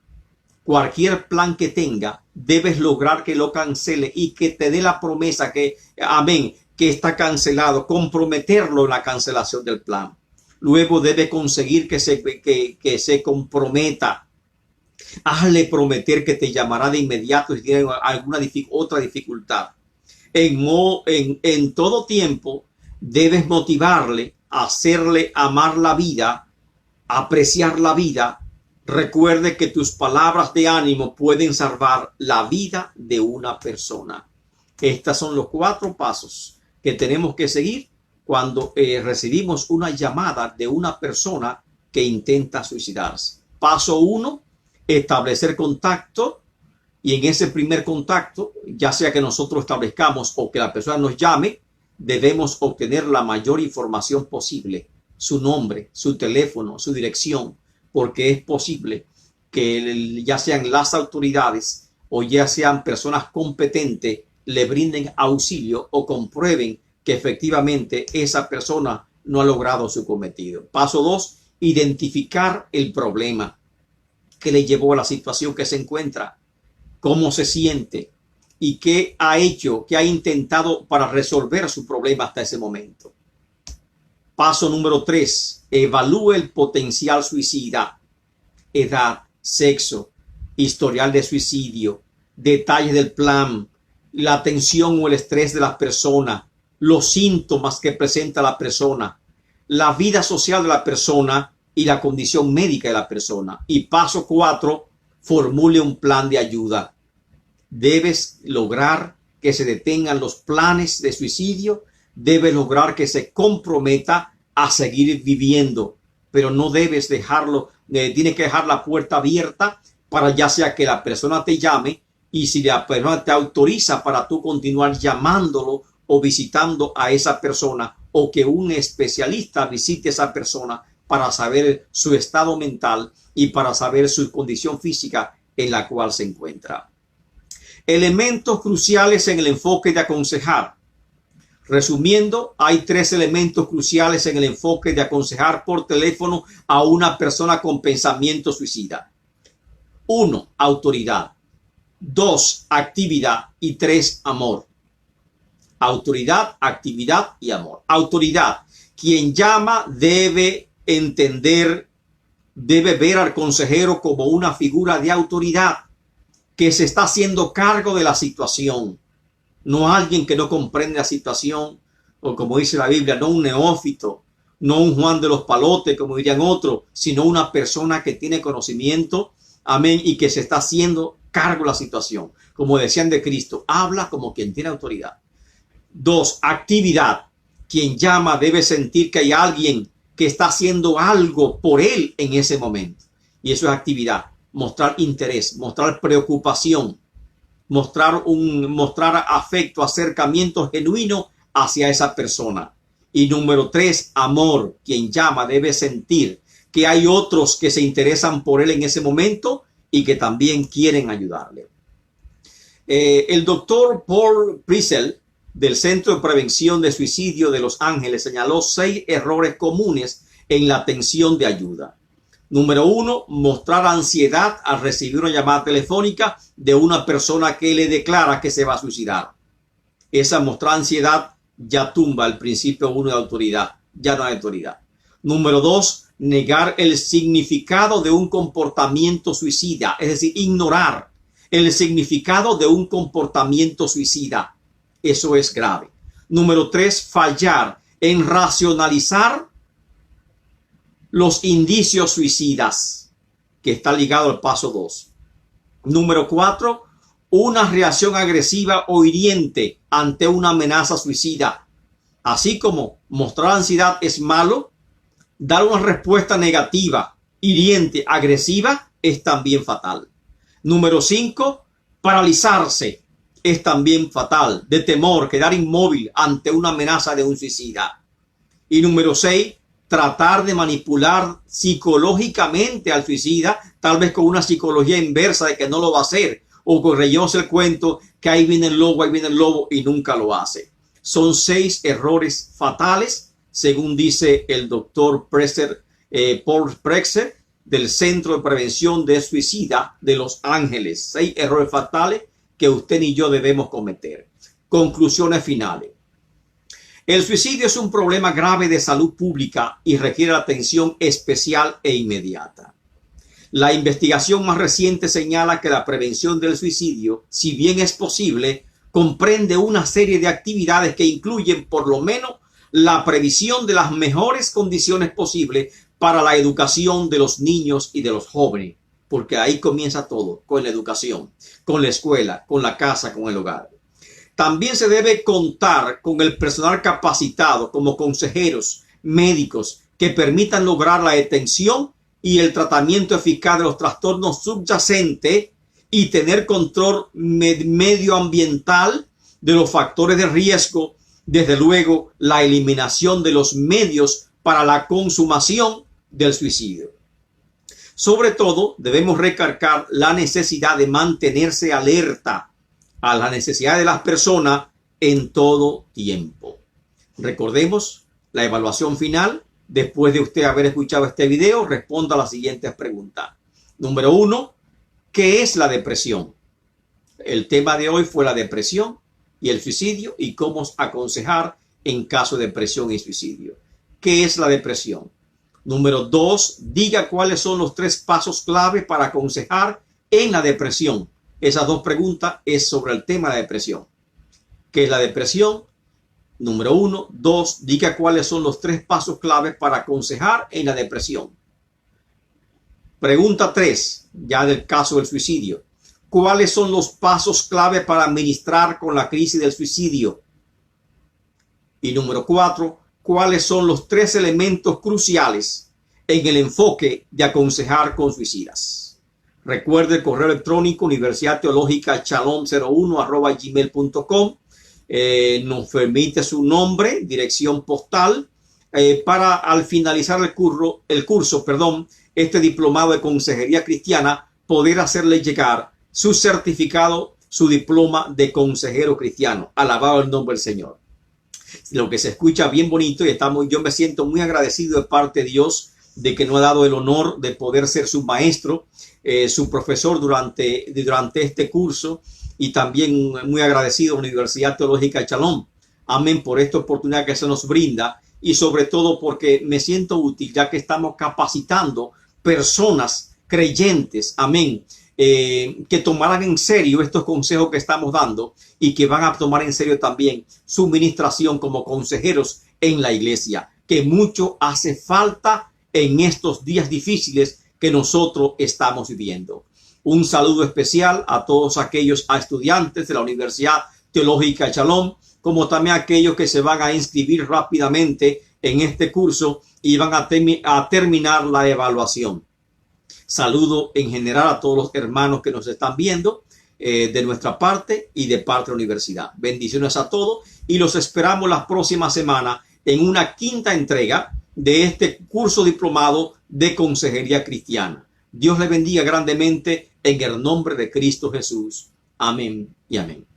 Cualquier plan que tenga, debes lograr que lo cancele y que te dé la promesa que, amén, que está cancelado, comprometerlo en la cancelación del plan. Luego debe conseguir que se comprometa. Hazle prometer que te llamará de inmediato si tiene alguna otra dificultad. En todo tiempo debes motivarle, hacerle amar la vida, apreciar la vida. Recuerde que tus palabras de ánimo pueden salvar la vida de una persona. Estos son los 4 pasos que tenemos que seguir cuando recibimos una llamada de una persona que intenta suicidarse. Paso 1, establecer contacto. Y en ese primer contacto, ya sea que nosotros establezcamos o que la persona nos llame, debemos obtener la mayor información posible. Su nombre, su teléfono, su dirección, porque es posible que ya sean las autoridades o ya sean personas competentes le brinden auxilio o comprueben que efectivamente esa persona no ha logrado su cometido. Paso 2, identificar el problema que le llevó a la situación que se encuentra, cómo se siente y qué ha hecho, qué ha intentado para resolver su problema hasta ese momento. Paso número 3, evalúe el potencial suicida, edad, sexo, historial de suicidio, detalles del plan, la tensión o el estrés de la persona, los síntomas que presenta la persona, la vida social de la persona y la condición médica de la persona. Y paso 4, formule un plan de ayuda. Debes lograr que se detengan los planes de suicidio, debes lograr que se comprometa a seguir viviendo, pero no debes dejarlo, tienes que dejar la puerta abierta para ya sea que la persona te llame, y si la persona te autoriza para tú continuar llamándolo o visitando a esa persona, o que un especialista visite a esa persona para saber su estado mental y para saber su condición física en la cual se encuentra. Elementos cruciales en el enfoque de aconsejar. Resumiendo, hay 3 elementos cruciales en el enfoque de aconsejar por teléfono a una persona con pensamiento suicida. 1. Autoridad. 2. Actividad. Y 3. Amor. Autoridad, actividad y amor. Autoridad. Quien llama debe entender, debe ver al consejero como una figura de autoridad que se está haciendo cargo de la situación. No alguien que no comprende la situación, o como dice la Biblia, no un neófito, no un Juan de los Palotes, como dirían otros, sino una persona que tiene conocimiento, amén, y que se está haciendo cargo de la situación. Como decían de Cristo, habla como quien tiene autoridad. 2. Actividad. Quien llama debe sentir que hay alguien que está haciendo algo por él en ese momento. Y eso es actividad. Mostrar interés, mostrar preocupación, mostrar afecto, acercamiento genuino hacia esa persona. Y número 3, amor. Quien llama debe sentir que hay otros que se interesan por él en ese momento y que también quieren ayudarle. El doctor Paul Priscell del Centro de Prevención de Suicidio de Los Ángeles señaló 6 errores comunes en la atención de ayuda. Número 1, mostrar ansiedad al recibir una llamada telefónica de una persona que le declara que se va a suicidar. Esa mostrar ansiedad ya tumba el principio 1 de autoridad. Ya no hay autoridad. Número 2, negar el significado de un comportamiento suicida. Es decir, ignorar el significado de un comportamiento suicida. Eso es grave. Número 3, fallar en racionalizar los indicios suicidas, que está ligado al paso 2. Número 4, una reacción agresiva o hiriente ante una amenaza suicida. Así como mostrar ansiedad es malo, dar una respuesta negativa, hiriente, agresiva es también fatal. Número 5, paralizarse es también fatal, de temor, quedar inmóvil ante una amenaza de un suicida. Y número 6, tratar de manipular psicológicamente al suicida, tal vez con una psicología inversa de que no lo va a hacer, o correyóse el cuento que ahí viene el lobo y nunca lo hace. Son 6 errores fatales, según dice el doctor Paul Priscell del Centro de Prevención de Suicida de Los Ángeles. 6 errores fatales que usted y yo debemos cometer. Conclusiones finales. El suicidio es un problema grave de salud pública y requiere atención especial e inmediata. La investigación más reciente señala que la prevención del suicidio, si bien es posible, comprende una serie de actividades que incluyen por lo menos la previsión de las mejores condiciones posibles para la educación de los niños y de los jóvenes, porque ahí comienza todo, con la educación, con la escuela, con la casa, con el hogar. También se debe contar con el personal capacitado como consejeros, médicos, que permitan lograr la detención y el tratamiento eficaz de los trastornos subyacentes y tener control medioambiental de los factores de riesgo. Desde luego, la eliminación de los medios para la consumación del suicidio. Sobre todo, debemos recalcar la necesidad de mantenerse alerta a la necesidad de las personas en todo tiempo. Recordemos la evaluación final. Después de usted haber escuchado este video, responda a las siguientes preguntas. Número 1, ¿qué es la depresión? El tema de hoy fue la depresión y el suicidio y cómo aconsejar en caso de depresión y suicidio. ¿Qué es la depresión? Número 2, diga cuáles son los 3 pasos clave para aconsejar en la depresión. Esas 2 preguntas es sobre el tema de la depresión. ¿Qué es la depresión? Número 1. 2. Diga cuáles son los 3 pasos claves para aconsejar en la depresión. Pregunta 3, ya del caso del suicidio. ¿cuáles son los pasos clave para administrar con la crisis del suicidio? Y número 4, ¿cuáles son los 3 elementos cruciales en el enfoque de aconsejar con suicidas? Recuerde el correo electrónico Universidad Teológica Shalom01@gmail.com. Nos permite su nombre, dirección postal, para al finalizar el curso, este diplomado de consejería cristiana, poder hacerle llegar su certificado, su diploma de consejero cristiano. Alabado el nombre del Señor. Lo que se escucha bien bonito y yo me siento muy agradecido de parte de Dios de que nos ha dado el honor de poder ser su maestro, su profesor durante este curso, y también muy agradecido a la Universidad Teológica Shalom. Amén, por esta oportunidad que se nos brinda, y sobre todo porque me siento útil, ya que estamos capacitando personas creyentes, amén, que tomarán en serio estos consejos que estamos dando y que van a tomar en serio también su ministración como consejeros en la iglesia, que mucho hace falta en estos días difíciles que nosotros estamos viviendo. Un saludo especial a todos aquellos estudiantes de la Universidad Teológica Shalom, como también a aquellos que se van a inscribir rápidamente en este curso y van a terminar la evaluación. Saludo en general a todos los hermanos que nos están viendo de nuestra parte y de parte de la universidad. Bendiciones a todos y los esperamos la próxima semana en una 5ª entrega de este curso diplomado de consejería cristiana. Dios le bendiga grandemente en el nombre de Cristo Jesús. Amén y amén.